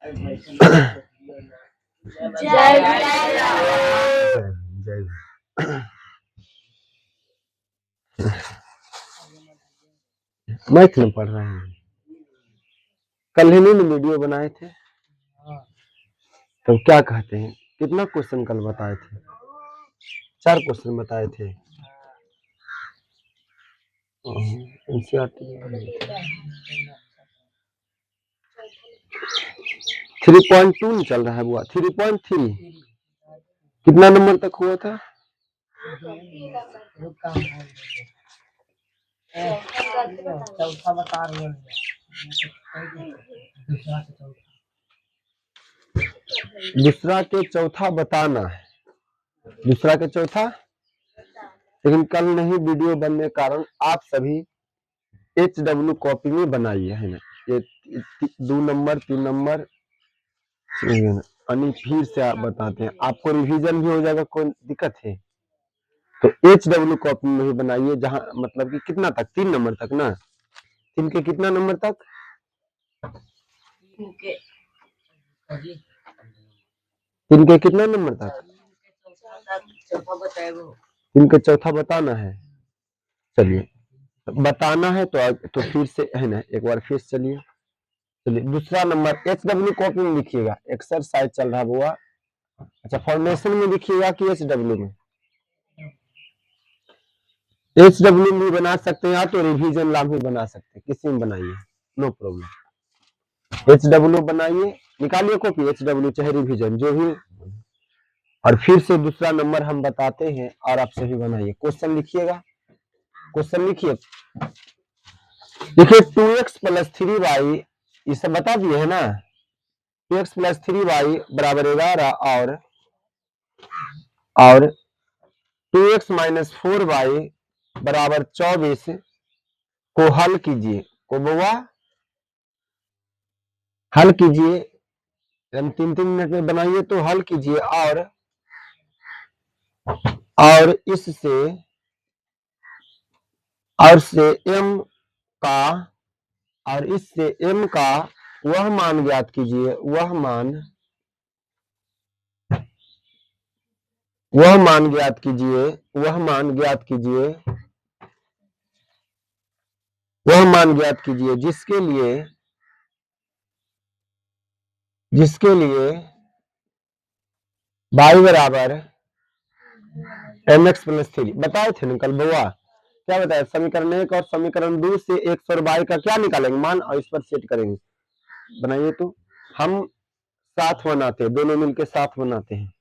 जय मैथ में पढ़ रहे हैं। कल ही नहीं वीडियो बनाए थे, तो क्या कहते हैं, कितना क्वेश्चन कल बताए थे? 4 क्वेश्चन बताए थे। एनसीईआरटी 3.2 नहीं चल रहा है बुआ, 3.3 कितना नंबर तक हुआ था? चौथा बता रही है। दूसरा के चौथा बताना है, दूसरा के चौथा। लेकिन कल नहीं वीडियो बनने के कारण आप सभी HW कॉपी में बनाइए, है ना। ये 2 नंबर 3 नंबर अनि फिर से आप बताते हैं, आपको रिवीजन भी हो जाएगा, कोई दिक्कत है तो HW कॉपी में ही बनाइए। जहां मतलब कि कितना तक, 3 नंबर तक ना, 3 के कितना नंबर तक? 3 के कितना नंबर तक? 3 के चौथा बताना है। चलिए बताना है तो फिर से, है ना, एक बार फिर चलिए। चलिए दूसरा नंबर HW कॉपी में लिखिएगा, एक्सरसाइज चल रहा हुआ। अच्छा, फॉर्मेशन में लिखिएगा कि HW में? HW में बना सकते हैं, या तो रिवीजन लाभ भी बना सकते हैं, किसी में बनाइए, नो प्रॉब्लम। HW बनाइए, निकालिए कॉपी, HW चाहे रिवीजन जो भी। और फिर से दूसरा नंबर हम बताते हैं और आप सभी बनाइए। क्वेश्चन लिखिएगा, क्वेश्चन लिखिए। देखिए 2x + 3y ये सब बता दिए है ना। 2x + 3y बराबर 11 और 2x - 4y बराबर 24 को हल कीजिए। को बुआ हल कीजिए, हम 3-3 मिनट में बनाइए तो हल कीजिए। और इससे m का, और इससे m का वह मान ज्ञात कीजिए, वह मान ज्ञात कीजिए, वह मान ज्ञात कीजिए, वह मान ज्ञात कीजिए जिसके लिए y बराबर mx + 3 बताए थे ना कल बुआ। क्या बताया? समीकरण 1 और समीकरण 2 से x और y का क्या निकालेंगे मान, और इस पर सेट करेंगे। बनाइए तो हम साथ बनाते हैं, दोनों मिलके साथ बनाते हैं।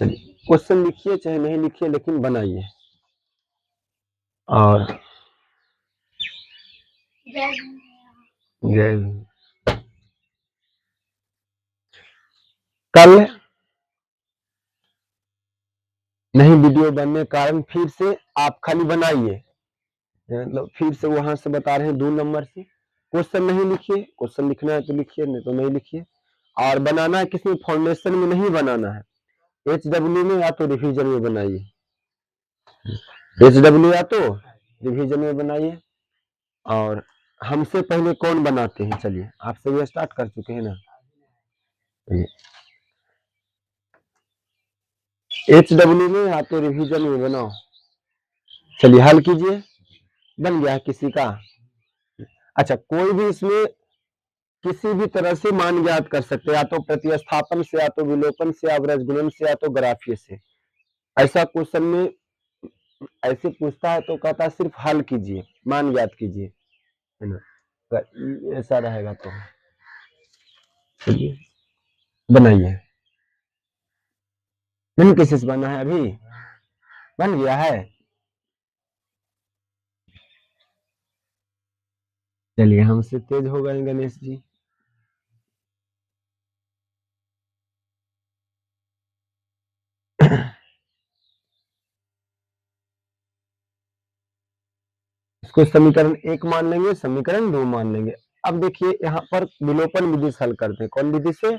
चलिए क्वेश्चन लिखिए चाहे नहीं लिखिए, लेकिन बनाइए। और जय कल नहीं वीडियो बनने के कारण फिर से आप खाली बनाइए, मतलब फिर से वहां से बता रहे हैं 2 नंबर से। क्वेश्चन नहीं लिखिए, क्वेश्चन लिखना है तो लिखिए, नहीं तो नहीं लिखिए। और बनाना है किसी फाउंडेशन में नहीं बनाना है, HW में या तो रिवीजन में बनाइए, HW या तो रिवीजन में बनाइए। और हमसे पहले कौन बनाते हैं? चलिए आपसे भी स्टार्ट कर चुके हैं ना। HW में या तो रिवीजन में बनाओ। चलिए हल कीजिए, बन गया किसी का? अच्छा, कोई भी इसमें किसी भी तरह से मान ज्ञात कर सकते हैं, या तो प्रतिस्थापन से, या तो विलोपन से, या अवरज से, या तो ग्राफीय से। ऐसा क्वेश्चन में ऐसे पूछता है तो कहता है सिर्फ हल कीजिए, मान ज्ञात कीजिए, है ना। तो ऐसा रहेगा तो चलिए बनाइए। नहीं किसी से बना है? अभी बन गया है। चलिए हमसे तेज हो गए गणेश जी। इसको समीकरण 1 मान लेंगे, समीकरण 2 मान लेंगे। अब देखिए यहाँ पर विलोपन विधि से हल करते हैं। कौन विधि से?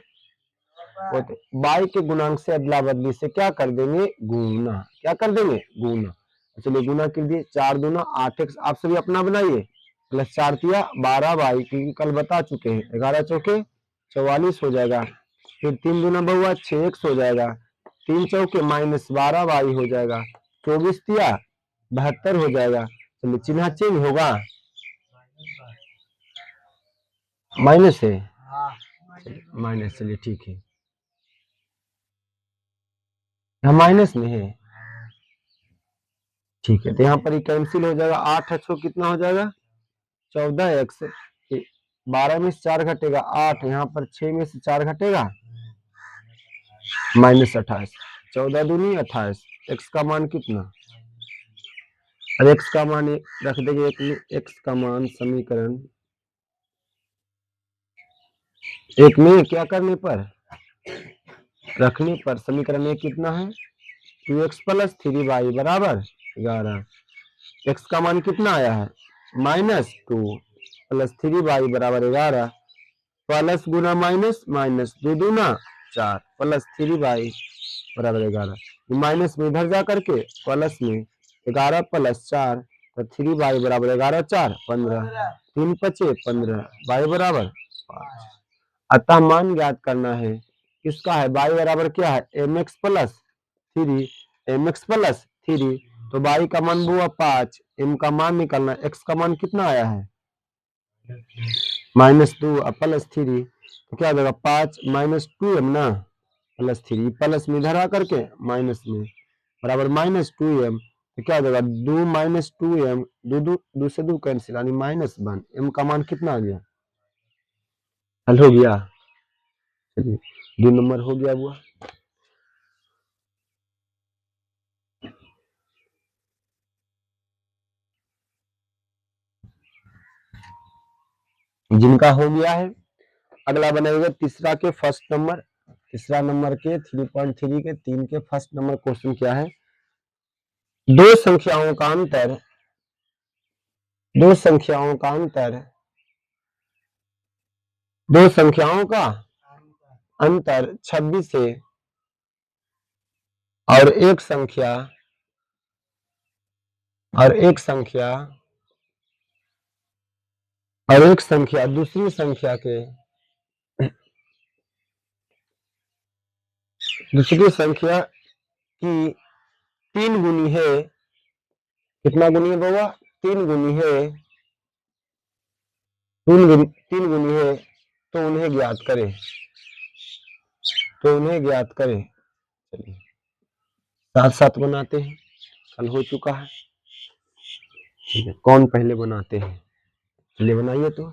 वो तो y के गुणांक से अदला बदली से क्या कर देंगे? गुना। क्या कर देंगे? गुना। चलिए गुना कर दिए, 4 दूना 8x, आप सभी अपना बनाइए, प्लस 4 तिया 12y, क्योंकि कल बता चुके हैं, 11 चौके 44 हो जाएगा, फिर 3 दूना बहुआ 6x हो जाएगा, 3 चौके माइनस 12y हो जाएगा, 24 तिया 72 हो जाएगा। चलिए चिन्ह चेंज होगा, माइनस है, माइनस, चलिए ठीक है, यहाँ माइनस में है, ठीक है, तो यहाँ पर ये कैंसिल हो जाएगा, 8 अच्छो कितना हो जाएगा? 14x, 12 में से 4 घटेगा 8, यहाँ पर 6 में से 4 घटेगा माइनस 28, 14 दूनी 28, x का मान कितना? और x का मान रख देंगे, x का मान समीकरण 1 में क्या करने पर? रखने पर समीकरण 1 कितना है? 2x प्लस 3y बराबर 11। x का मान कितना आया है? -2 प्लस 3y बराबर 11, प्लस गुना माइनस, माइनस 2 दूना 4 प्लस 3y बराबर 11, माइनस में इधर जा करके प्लस में 11 प्लस 4, तो 3y बराबर 11 4 15, 3 पचे 15, y बराबर 5। अतः मान ज्ञात करना है, किसका है? y बराबर क्या है? mx प्लस 3, mx प्लस 3, तो y का मान हुआ 5, m का मान निकालना, x का मान कितना आया है? -2 प्लस 3, तो क्या हो जाएगा? 5 -2m ना, प्लस 3, प्लस में इधर आकर के माइनस में बराबर -2m, तो क्या हो जाएगा? 2 -2m, 2 से 2 कैंसिल, यानी -1, m का मान कितना आ गया? हल हो गया, चलिए 2 नंबर हो गया हुआ। जिनका हो गया है, अगला बनाएगा तीसरा के फर्स्ट नंबर, तीसरा नंबर के 3.3 के 3 के फर्स्ट नंबर क्वेश्चन क्या है? दो संख्याओं का अंतर, दो संख्याओं का अंतर, दो संख्याओं का अंतर 26 है, और एक संख्या, और एक संख्या, और एक संख्या दूसरी संख्या के, दूसरी संख्या की 3 गुनी है। कितना गुनी है बाबा? 3 गुनी है, 3 गुनी है, तो उन्हें ज्ञात करें, तो उन्हें ज्ञात करें। चलिए साथ साथ बनाते हैं, कल हो चुका है, ठीक है, कौन पहले बनाते हैं? चलिए बनाइए। तो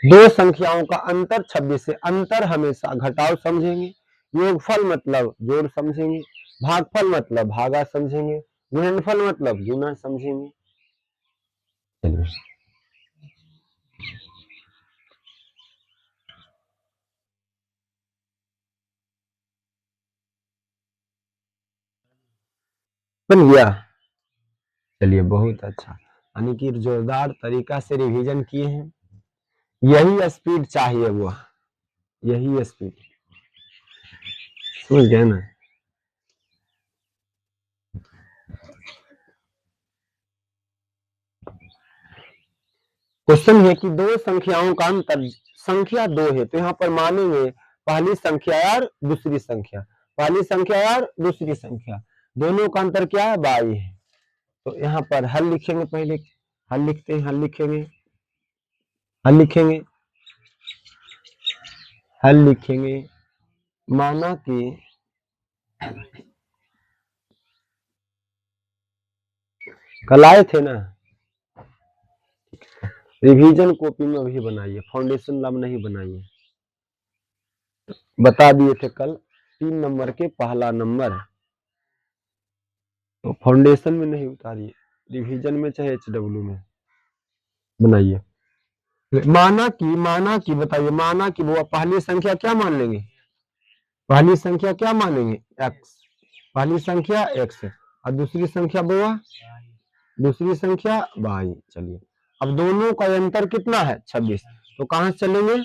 दो संख्याओं का अंतर 26 से, अंतर हमेशा घटाव समझेंगे, योगफल मतलब जोड़ समझेंगे, भागफल मतलब भागा समझेंगे, गुणनफल मतलब गुना समझेंगे। चलिए बन गया, चलिए बहुत अच्छा, यानी कि जोरदार तरीका से रिवीजन किए हैं। यही स्पीड चाहिए, वो यही स्पीड, समझ गए ना? क्वेश्चन है कि दो संख्याओं का अंतर, संख्या 2 है, तो यहाँ पर मानेंगे पहली संख्या और दूसरी संख्या, पहली संख्या और दूसरी संख्या, दोनों का अंतर क्या है? 22 है। तो यहाँ पर हल लिखेंगे, पहले हल लिखते हैं, हल लिखेंगे, हल लिखेंगे, हल लिखेंगे, माना कि कल आए थे ना, रिवीजन कॉपी में अभी बनाइए, फाउंडेशन लैब नहीं बनाइए, बता दिए थे कल 3 नंबर के पहला नंबर, तो फाउंडेशन में नहीं उतारिए, रिवीजन में चाहे HW में बनाइए। माना कि बताइए, माना कि वो पहली संख्या क्या मान लेंगे? पहली संख्या क्या मानेंगे? x, पहली संख्या x, और दूसरी संख्या बुआ, दूसरी संख्या y। चलिए अब दोनों का अंतर कितना है 26। तो कहां से चलेंगे,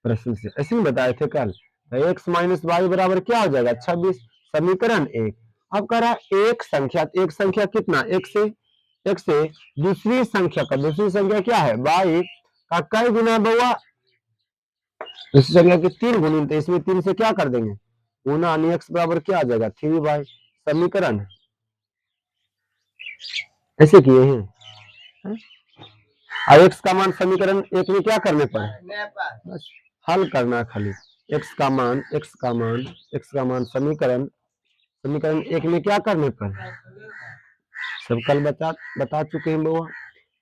प्रश्न से ऐसे ही बताए थे कल। तो x माइनस वाई बराबर क्या हो जाएगा 26, समीकरण 1। अब कह रहा है एक संख्या कितना एक से दूसरी संख्या का, दूसरी संख्या क्या है y का कई गुना बुआ, दूसरी संख्या की 3 गुनी, तो इसमें 3 से क्या कर देंगे गुना, x बराबर क्या आ जाएगा 3y, समीकरण ऐसे किए हैं। और x का मान समीकरण 1 में क्या करने पर बस हल करना, खाली x का मान समीकरण 1 में क्या करने पर, सब कल बता चुके हैं बुआ।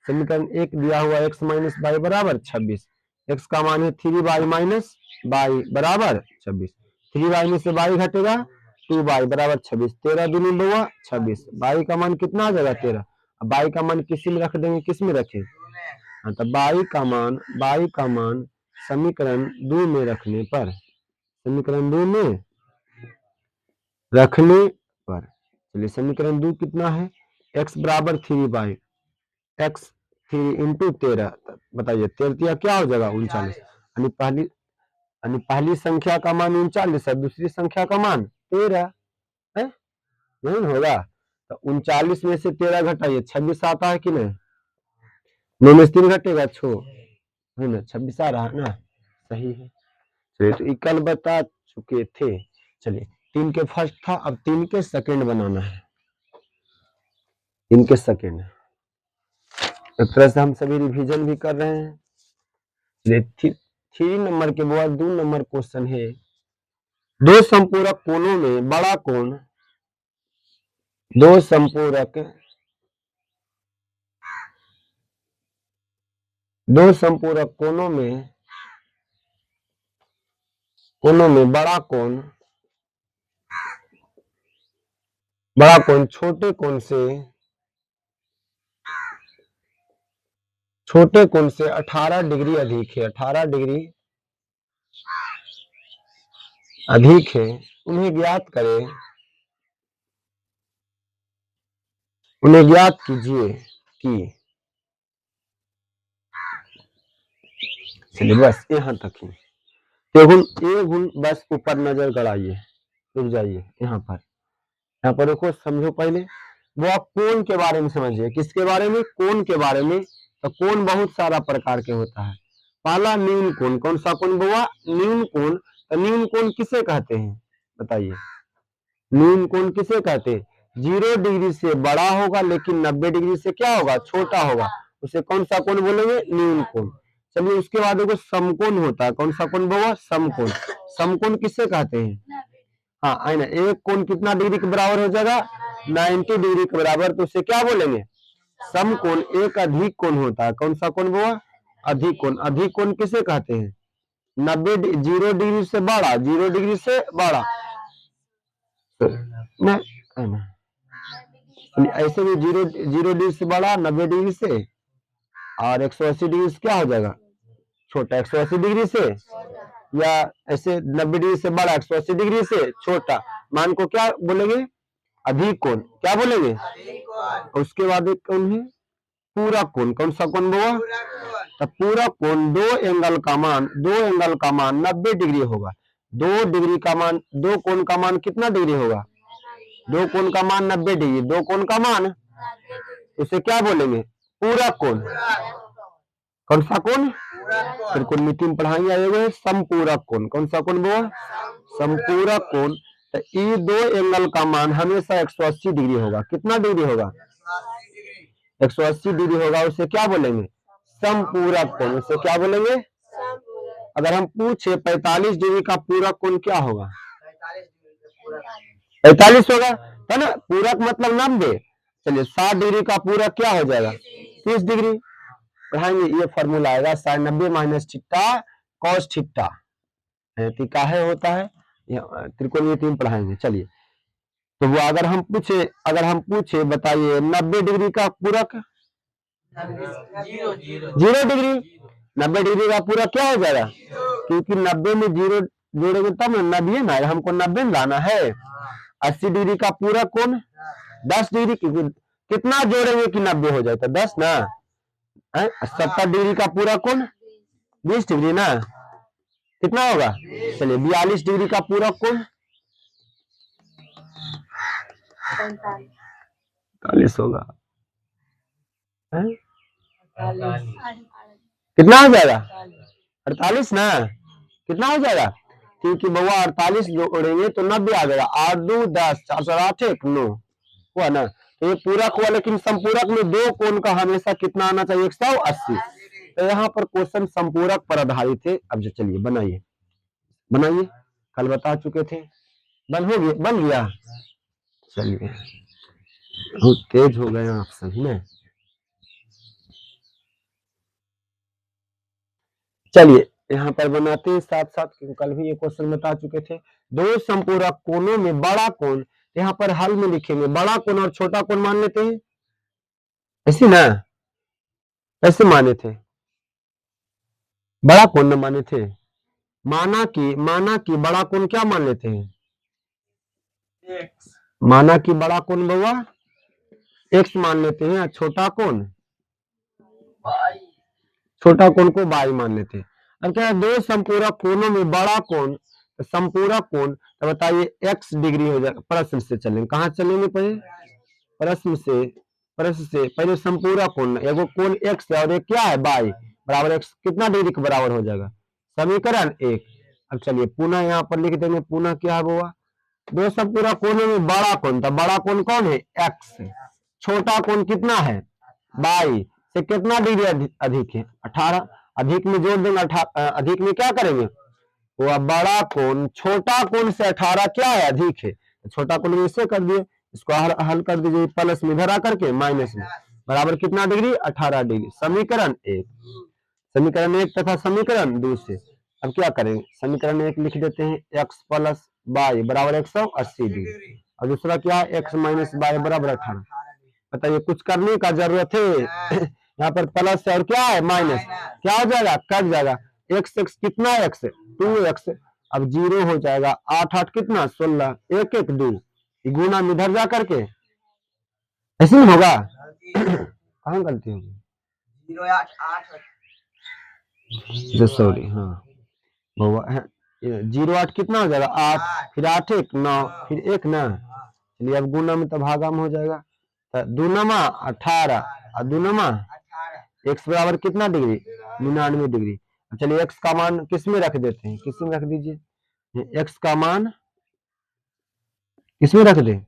समीकरण 1 दिया हुआ x माइनस वाई बराबर 26, x का मान है 3y माइनस वाई बराबर 26, 3y में से y घटेगा 2y बराबर 26, 13 दूनी बुआ 26, y का मान कितना आ जाएगा 13। अब y का मान किसी में रख देंगे, किस में रखें, हाँ तो y का मान समीकरण 2 में रखने पर, समीकरण 2 में रखने पर, चलिए समीकरण 2 कितना है, x बराबर 3y, x 3 इंटू 13, बताइए 13 क्या हो जाएगा 39, यानी पहली संख्या का मान 39 है, दूसरी संख्या का मान 13 है, नहीं होगा। तो 39 में से 13 घटाइए 26 आता है कि नहीं, 9 में से 3 घटेगा 6 है ना, 26 आ रहा है ना, सही है। चलिए तो कल बता चुके थे। चलिए 3 के फर्स्ट था, अब 3 के सेकंड बनाना है, 3 के सेकंड। एक तरह से हम सभी रिवीजन भी कर रहे हैं। 3 नंबर के बाद 2 नंबर क्वेश्चन है, दो संपूरक कोणों में बड़ा कोण, दो संपूरक कोणों में बड़ा कोण छोटे कोण से 18 डिग्री अधिक है, 18 डिग्री अधिक है, उन्हें ज्ञात कीजिए कि, चलिए बस यहाँ तक ही। गुण बस ऊपर नजर गड़ाइए, रुक जाइए यहाँ पर देखो, समझो पहले वो आप कोण के बारे में समझिए, किसके बारे में, कोण के बारे में। तो कोण बहुत सारा प्रकार के होता है। पहला न्यून कोण, कौन सा कोण बुआ, न्यून कोण। तो न्यून कोण किसे कहते हैं बताइए, न्यून कोण किसे कहते हैं, 0 डिग्री से बड़ा होगा लेकिन 90 डिग्री से क्या होगा छोटा होगा, उसे कौन सा कोण बोलेंगे न्यून कोण। चलिए उसके बाद देखो समकोण होता है, कौन सा कोण बोला समकोण। समकोण किससे कहते हैं, हाँ है ना, एक कोण कितना डिग्री के बराबर हो जाएगा 90 डिग्री के बराबर, तो उसे क्या बोलेंगे समकोण। एक अधिक कोण होता है, कौन सा कोण बोला अधिक कोण। अधिक कोण किसे कहते हैं 0 डिग्री से बड़ा, 0 डिग्री से बड़ा ना, है ना, ऐसे भी 0 डिग्री से बड़ा 90 डिग्री से, और 180 डिग्री से क्या हो जाएगा छोटा, 180 डिग्री से, या ऐसे 90 डिग्री से बड़ा 180 डिग्री से छोटा, मान को क्या बोलेंगे अधिक कोण, क्या बोलेंगे। उसके बाद एक कोण है पूरा कोण, कौन सा कोण बोला, तो पूरा कोण दो एंगल का मान 90 डिग्री होगा। 2 डिग्री का मान, दो कोण का मान कितना डिग्री होगा, दो कोण का मान 90 डिग्री, दो कोण का मान, उसे क्या बोलेंगे पूरा कोण। कौन सा कोण, फिर त्रिकोणमिति में पढ़ाएंगे आएगा समपूरक कोण, कौन सा कोण बोला समपूरक कोण। तो ये दो एंगल का मान हमेशा 180 डिग्री होगा, कितना डिग्री होगा 180 डिग्री होगा, उसे क्या बोलेंगे समपूरक कोण, उसे क्या बोलेंगे। अगर हम पूछे 45 डिग्री का पूरक कोण क्या होगा, 45 होगा है ना, पूरक मतलब 90। चलिए 60 डिग्री का पूरक क्या हो जाएगा 30 डिग्री, पढ़ाएंगे ये फॉर्मूला आएगा sin 90 minus theta cos theta, काहे होता है त्रिकोणमिति में पढ़ाएंगे। चलिए तो वो अगर हम पूछे बताइए 90 डिग्री का पूरक 0 डिग्री, 90 डिग्री का पूरक क्या हो जाएगा, क्योंकि 90 में 0 जोड़ेंगे तब 90 ना, हमको 90 लाना है। 80 डिग्री का पूरक कोण 10 डिग्री कितना जोड़ेंगे कि 90 हो जाए? तो 10 ना, 70 डिग्री का पूरा कोण 20 डिग्री ना, कितना होगा? चलिए 42 डिग्री का पूरा कोण 45 होगा। कितना हो जाएगा? 48 ना, कितना हो जाएगा? क्योंकि बउआ 48 जोड़ेंगे तो 90 आ जाएगा। 8 2 10, 4 4 8 1 9 हुआ ना। तो ये पूरक हुआ, लेकिन संपूरक में दो कोण का हमेशा कितना आना चाहिए? 180। तो यहाँ पर क्वेश्चन संपूरक पर आधारित है। अब जो चलिए बनाइए, कल बता चुके थे। बन गया। चलिए बहुत तेज हो गए आप सही में। चलिए यहाँ पर बनाते हैं साथ साथ, क्योंकि कल भी ये क्वेश्चन बता चुके थे। दो संपूरक कोणों में बड़ा कोण, यहाँ पर हल में लिखेंगे बड़ा कोण और छोटा कोण मान लेते हैं, ऐसे ना, ऐसे माने थे, बड़ा कोण न माने थे। माना कि बड़ा कोण क्या मान लेते हैं? माना कि बड़ा कोण बउआ x मान लेते हैं, छोटा कोण को y मान लेते हैं। अब क्या है, दो संपूरक कोणों में बड़ा कोण, संपूरक कोण, तो बताइए x डिग्री हो जाएगा। प्रश्न से चलेंगे, कहाँ चलेंगे? पहले प्रश्न से पहले संपूरक कोण, एगो कोण x है और एक क्या है? y बराबर x, कितना डिग्री के बराबर हो जाएगा? समीकरण 1। अब चलिए पुनः यहाँ पर लिख देंगे, पुनः क्या है बउआ? दो संपूरक कोणों में बड़ा कोण, तो बड़ा कोण कौन है? x। छोटा कोण कितना है? y से कितना डिग्री अधिक है? 18। अधिक में जोड़ देंगे, अधिक में क्या करेंगे? वो बड़ा कोण छोटा कोण से 18 क्या है? अधिक है। छोटा कोण इसे कर दिए, इसको हल कर दीजिए, प्लस में इधर आकर के माइनस में, बराबर कितना डिग्री? 18 डिग्री। समीकरण 1 तथा समीकरण 2 से अब क्या करेंगे? समीकरण 1 लिख देते हैं, x प्लस y बराबर 180 डिग्री, और दूसरा क्या है? x माइनस y बराबर 18। बताइए कुछ करने का जरूरत है? यहाँ पर प्लस है और क्या है? माइनस, क्या हो जाएगा? कट जाएगा। x कितना है? x 2x, अब 0 हो जाएगा। 8 8 कितना? 16, 1 1 2, गुना में इधर जा करके ऐसे ही होगा। कहाँ गलती होगी? सॉरी, हाँ बउआ 0 8 कितना हो जाएगा? 8, फिर 8 1 9, फिर 1 ना। चलिए अब गुना में तो भागा में हो जाएगा, तो 2 नमा 18 और 2 नमा x बराबर कितना डिग्री? 99 डिग्री। चलिए x का मान किस में रख देते हैं? किस में रख दीजिए? x का मान किसमें रख दे?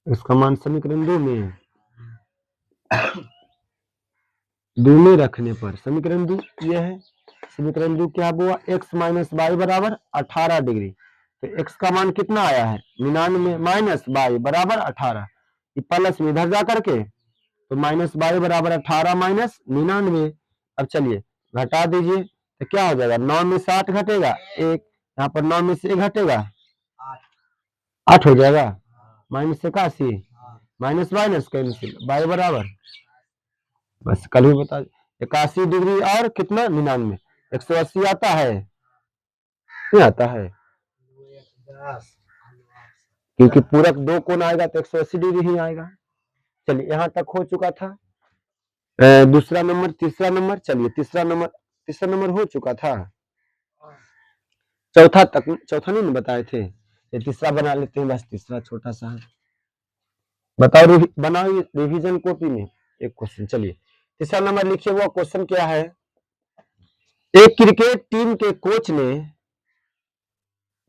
इसका मान समीकरण 2 में, 2 में रखने पर समीकरण 2 ये है। समीकरण 2 क्या हुआ? x माइनस वाई बराबर 18 डिग्री। तो x का मान कितना आया है? 99 माइनस वाई बराबर 18, प्लस में इधर जा करके तो माइनस वाई बराबर 18 माइनस 99। अब चलिए घटा दीजिए, तो क्या हो जाएगा? 9 में 7 घटेगा 1, यहाँ पर 9 में से 1 घटेगा 8 हो जाएगा, minus 81, minus minus cancel, y बराबर बस कल ही बता 81 डिग्री और कितना? 99। 180 आता है? नहीं आता है, क्योंकि पूरक दो कोण आएगा तो 180 डिग्री ही आएगा। चलिए यहाँ तक हो चुका था। दूसरा नंबर, तीसरा नंबर, चलिए तीसरा नंबर हो चुका था। चौथा नहीं बताए थे, ये तीसरा बना लेते हैं, बस तीसरा छोटा सा है। बताओ बनाओ रिवीजन कॉपी में एक क्वेश्चन। चलिए तीसरा नंबर लिखिए, वो क्वेश्चन क्या है? एक क्रिकेट टीम के कोच ने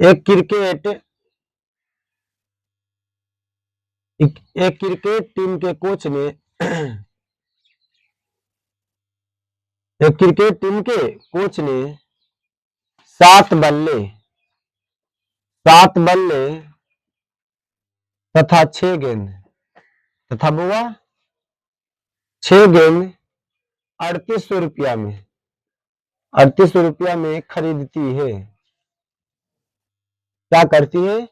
एक क्रिकेट टीम के कोच ने एक क्रिकेट टीम के कोच ने 7 बल्ले तथा 6 गेंद तथा बुआ 6 गेंद 3800 रुपया में खरीदती है। क्या करती है?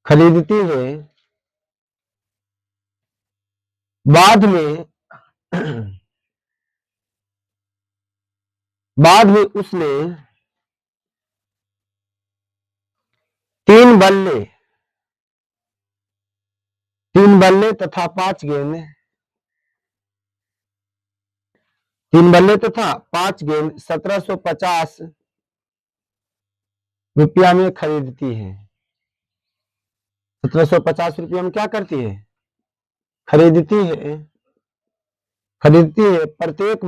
खरीदती है। बाद में बाद में उसने 3 बल्ले तथा 5 गेंद 3 बल्ले तथा 5 गेंद 1750 रुपया में खरीदती है। 1750 रुपया में क्या करती है? खरीदती है। प्रत्येक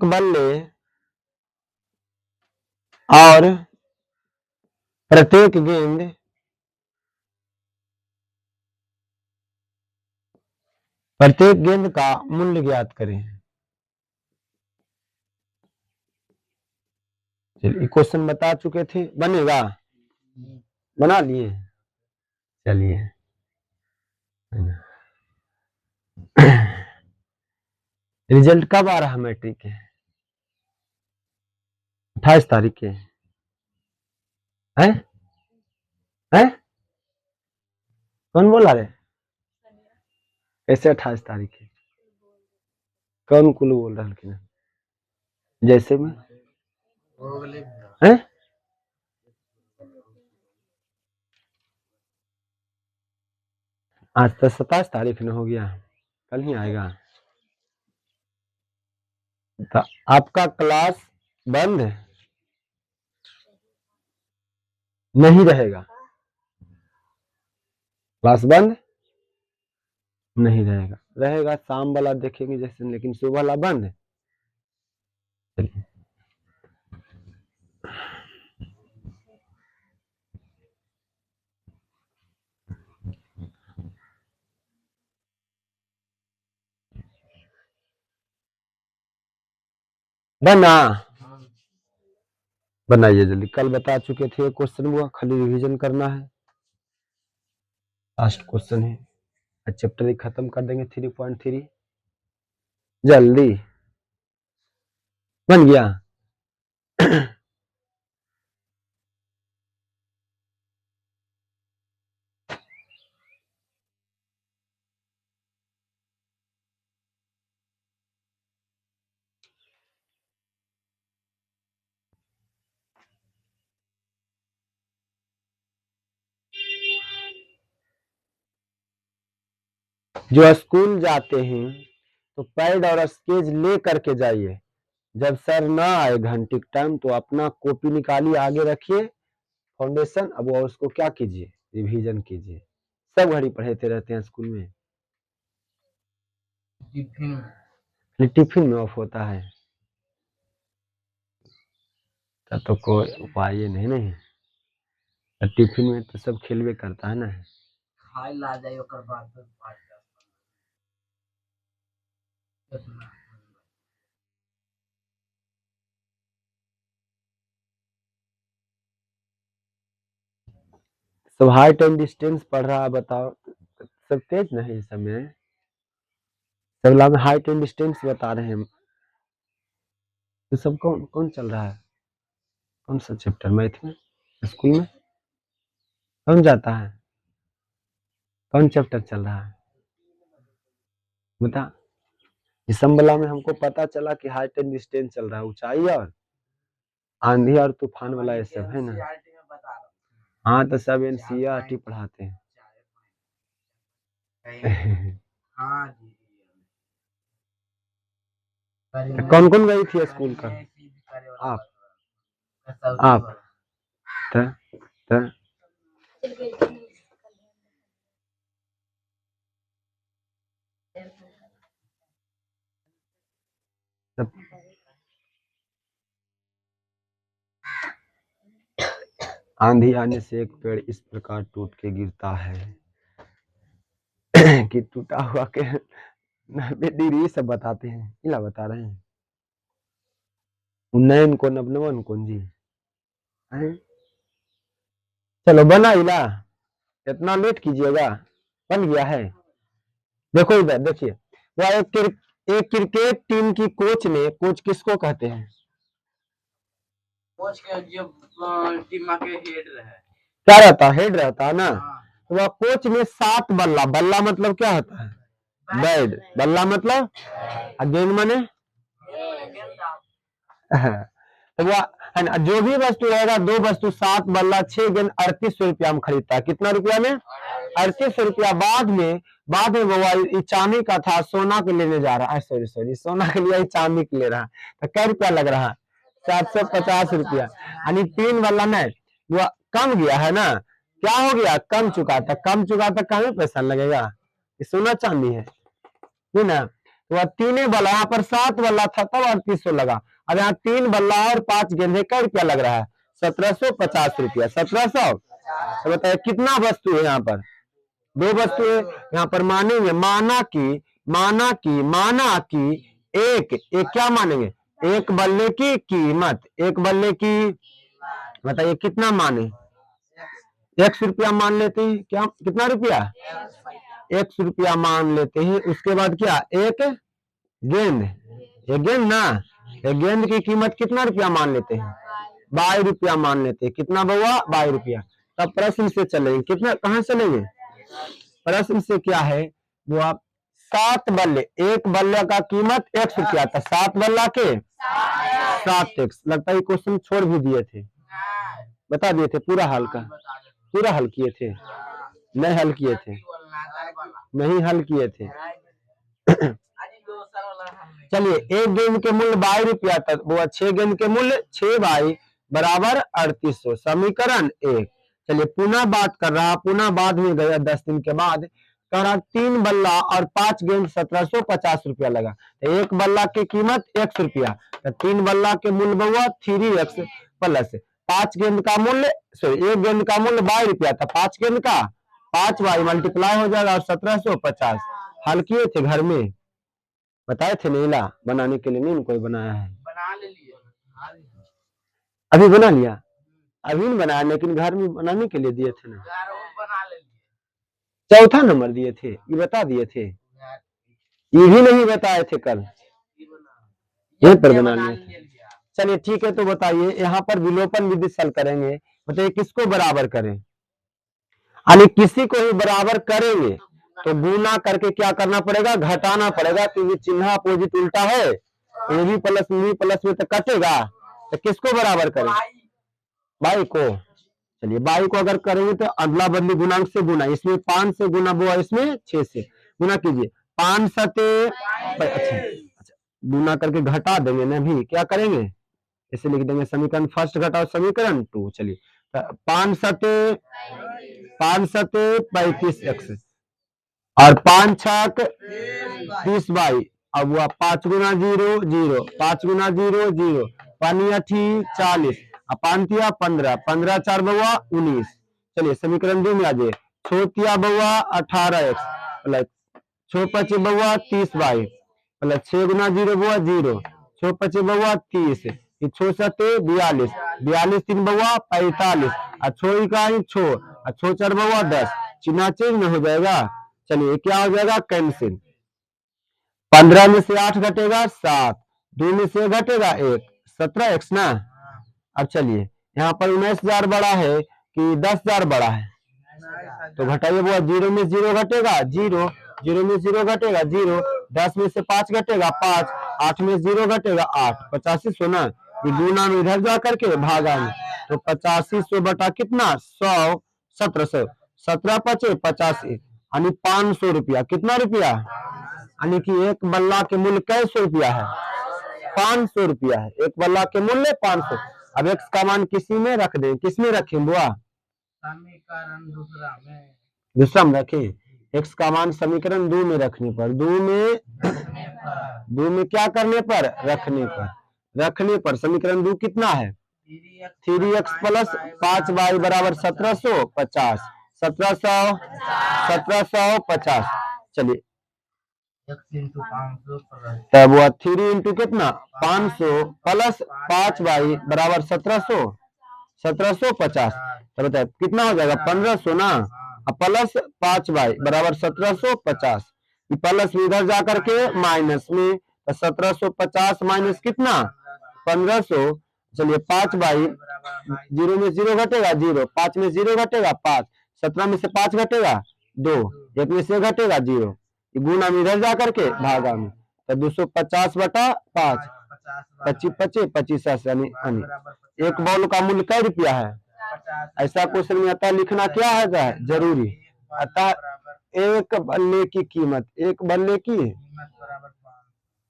बल्ले और प्रत्येक गेंद का मूल्य ज्ञात करें। चलिए क्वेश्चन बता चुके थे, बनेगा? बना लिए? चलिए रिजल्ट कब आ रहा मैट्रिक के? 28 तारीख के है? कौन बोला रे? कैसे 28 तारीख के? कौन कुल बोल रहा है? जैसे में है? आज तो 27 तारीख न हो गया, कल ही आएगा। तो आपका क्लास बंद नहीं रहेगा, क्लास बंद नहीं रहेगा शाम वाला देखेंगे जैसे, लेकिन सुबह वाला बंद है। चलिए बनाइए जल्दी, कल बता चुके थे क्वेश्चन, हुआ खाली रिवीजन करना है। लास्ट क्वेश्चन है, आज चैप्टर ही खत्म कर देंगे 3.3 जल्दी। बन गया? जो स्कूल जाते हैं तो पैड और स्केच ले करके जाइए, जब सर ना आए घंटे टाइम तो अपना कॉपी निकालिए, आगे रखिए फाउंडेशन, अब वो उसको क्या कीजिए, रिवीजन कीजिए। सब घड़ी पढ़ते रहते हैं स्कूल में, टिफिन में ऑफ होता है तो कोई उपाय नहीं, टिफिन में तो सब खेलवे करता है ना। खाई ला जाए ओकर बाद सब हाइट एंड डिस्टेंस पढ़ रहा है, बताओ सब तेज नहीं इस समय, सब में हाइट एंड डिस्टेंस बता रहे हैं। तो सब कौन चल रहा है, कौन सा चैप्टर मैथ में स्कूल में कौन जाता है, कौन चैप्टर चल रहा है बता। दिसंबर में हमको पता चला कि हाइट एंड डिस्टेंस चल रहा है, ऊंचाई और आंधी और तूफान वाला ये सब है ना। हाँ तो सब एनसीईआरटी पढ़ाते हैं। हाँ जी। कौन कौन गई थी स्कूल का? आप त आंधी आने से एक पेड़ इस प्रकार टूट के गिरता है कि टूटा हुआ के 90 डिग्री सब बताते हैं, इला बता रहे हैं उन्नयन को नवनवन कौन जी है? चलो बना इला, इतना लेट कीजिएगा, बन गया है। देखो इधर देखिए, वह एक क्रिकेट टीम की कोच किसको कहते हैं? कोच के जो टीम के हेड रहे, क्या रहता है? हेड रहता है ना। तो वह कोच में 7 बल्ला, बल्ला मतलब क्या होता है? बैट, बल्ला मतलब गेंद माने तो वो है ना, जो भी वस्तु रहेगा, 2 वस्तु 7 बल्ला 6 गेंद 3800 रुपया में खरीदता है। कितना रुपया में? 3800 रुपया। बाद में वो ये चांदी का था, सोना के लेने जा रहा है। सॉरी सोना के लिए चांदी के ले रहा है, तो क्या रुपया लग रहा है? 750 रुपया। यानी 3 बल्ला में वो कम गया है ना, क्या हो गया? कम चुका था, कम पैसा लगेगा, ये सोना चांदी है ना। तो 3 बल्ला, यहाँ पर 7 बल्ला था तब 3800 लगा। अब यहाँ 3 बल्ला और 5 गेंद है, क्या रुपया लग रहा है? 1750 रुपया। 1700। तो बताइए कितना वस्तु है यहाँ पर? 2 वस्तु है। यहाँ पर मानेंगे माना कि एक क्या मानेंगे? एक बल्ले की कीमत, एक बल्ले की, बताइए कितना माने? 100 रुपया मान लेते हैं। क्या कितना रुपया? 100 रुपया मान लेते हैं। उसके बाद क्या? एक गेंद, ये गेंद ना, ये गेंद की कीमत कितना रुपया मान लेते हैं? 22 रुपया मान लेते हैं। कितना बउआ? 22 रुपया। तब प्रश्न से चलेंगे, कितना, कहां चलेंगे? प्रश्न से क्या है वो, आप 7 बल्ले, एक बल्ले का कीमत 100 रुपया था, 7 बल्ला के 7x। लगता है क्वेश्चन छोड़ भी दिए थे, बता दिए थे पूरा हल का, पूरा हल किए थे? नहीं हल किए थे, नहीं हल किए थे। चलिए, एक गेंद के मूल्य 22 रुपया तक, वो 6 गेंद के मूल्य 6 बाई बराबर 3800। समीकरण 1। चलिए पुनः बात कर रहा, पुनः बाद में गया 10 दिन के बाद, कह रहा 3 बल्ला और 5 गेंद 1750 रुपया लगा। तो एक बल्ला की कीमत 100 रुपया, तो 3 बल्ला के मूल्य हुआ 3x प्लस 5 गेंद का मूल्य, सॉरी एक गेंद का मूल्य 22 रुपया था, 5 गेंद का 5 बाई मल्टीप्लाई हो जाएगा और 1750। हल किए थे घर में, बताए थे नीला बनाने के लिए, नहीं कोई बनाया है? बना ले लिए, अभी बना लिया? अभी नहीं बनाया, लेकिन घर में बनाने के लिए दिए थे ना, बना ले लिए। चौथा नंबर दिए थे, ये बता दिए थे, ये भी नहीं बताए थे कल, यहीं पर बना लिए थे। चलिए ठीक है, तो बताइए यहाँ पर विलोपन विधि से हल करेंगे। बताइए किसको बराबर करें? यानी किसी को ही बराबर करेंगे तो गुना करके क्या करना पड़ेगा? घटाना पड़ेगा, क्योंकि चिन्ह अपोजिट उल्टा है, ये भी प्लस में तो कटेगा। तो किसको बराबर करें? बाई को। चलिए बाई को अगर करेंगे तो अदला बदली गुणांक से गुना, इसमें 5 से गुना वो, इसमें 6 से गुना कीजिए। 5 सते, अच्छा गुना करके घटा देंगे ना, भी क्या करेंगे? इसे लिख देंगे समीकरण फर्स्ट घटाओ समीकरण 2। चलिए 5 सते 35x और 5 छक 30 बाई, अब हुआ 5 गुना 0 0, 5 गुना 0 0, 5 40, 15 15 4 बउआ 19। चलिए समीकरण 2 में आ जाए, छोतिया बउआ 18x प्लस 6 5 बउआ 30 बाई प्लस 6 गुना 0 बउआ 0, 6 5 बउआ 30, 6 7 42, 42 3 बउआ 45, और 6 इकाई 6, और 6 4 बउआ 10, चिन्ह चेंज में हो जाएगा। चलिए क्या हो जाएगा? कैंसिल। 15 में से 8 घटेगा 7, 2 में से घटेगा 1, 17x ना। अब चलिए यहाँ पर 19,000 बड़ा है कि 10,000 बड़ा है, तो घटाइए वो, 0 में 0 घटेगा 0, 0 में 0 घटेगा 0, 10 में से 5 घटेगा 5, 8 में 0 घटेगा 8, 8500 ना। ये गुना में इधर जा करके भागा में, तो 8500 बटा कितना? 100, 1700, 17 पचे 85, यानी 500 रुपया। कितना रुपया? यानी कि एक बल्ला के मूल्य कैसे रुपया है? 500 रुपया है, एक बल्ला के मूल्य 500। अब एक्स का मान किसी में रख दें, किसमें रखें बुआ? समीकरण दूसरा में रखें। एक्स का मान समीकरण 2 में रखने पर, 2 में क्या करने पर? रखने पर समीकरण 2 कितना है? 3x प्लस 5 बाई बराबर 1750, 1750। चलिए तब वो 3 इंटू कितना? 500 प्लस 5 बाई बराबर 1750। तो बताए कितना हो जाएगा? 1500 ना, प्लस 5 बाई बराबर 1750, प्लस इधर जाकर के माइनस में, तो 1750 माइनस कितना? 1500। चलिए 5 बाई, 0 में 0 घटेगा 0, 5 में 0 घटेगा 5, 17 में से 5 घटेगा 2, 1 में से घटेगा 0, गुना में इधर जा करके भागा में, तो 250/5, 25 25 25 यानी एक बॉल का मूल्य कै रुपया है। ऐसा क्वेश्चन में आता लिखना क्या है जरूरी। अतः एक बल्ले की कीमत, एक बल्ले की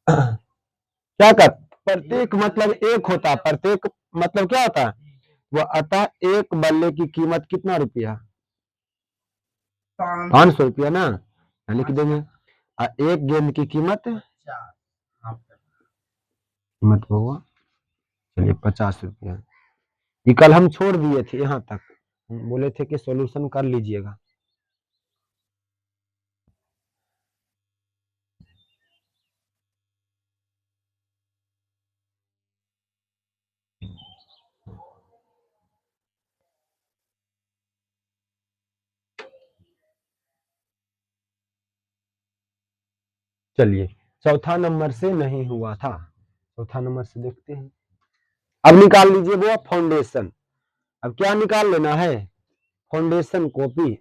क्या कर, प्रत्येक मतलब एक होता है, प्रत्येक मतलब क्या होता है वह। अतः एक बल्ले की कीमत कितना रुपया, 500 रुपया ना, लिख देंगे। एक गेंद की कीमत हुआ चलिए 50 रुपया। ये कल हम छोड़ दिए थे यहाँ तक, बोले थे कि सॉल्यूशन कर लीजिएगा। चलिए चौथा नंबर से नहीं हुआ था, चौथा नंबर से देखते हैं। अब निकाल लीजिए वो फाउंडेशन। अब क्या निकाल लेना है, फाउंडेशन कॉपी।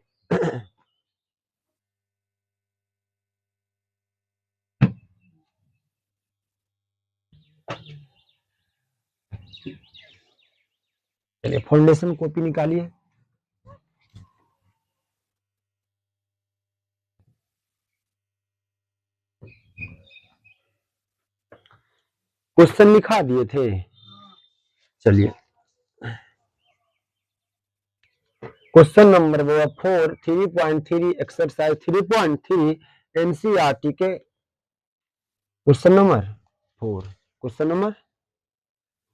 चलिए फाउंडेशन कॉपी निकालिए। क्वेश्चन लिखा दिए थे। चलिए क्वेश्चन नंबर 4 3.3 एक्सरसाइज 3.3 एनसीईआरटी के क्वेश्चन नंबर 4, क्वेश्चन नंबर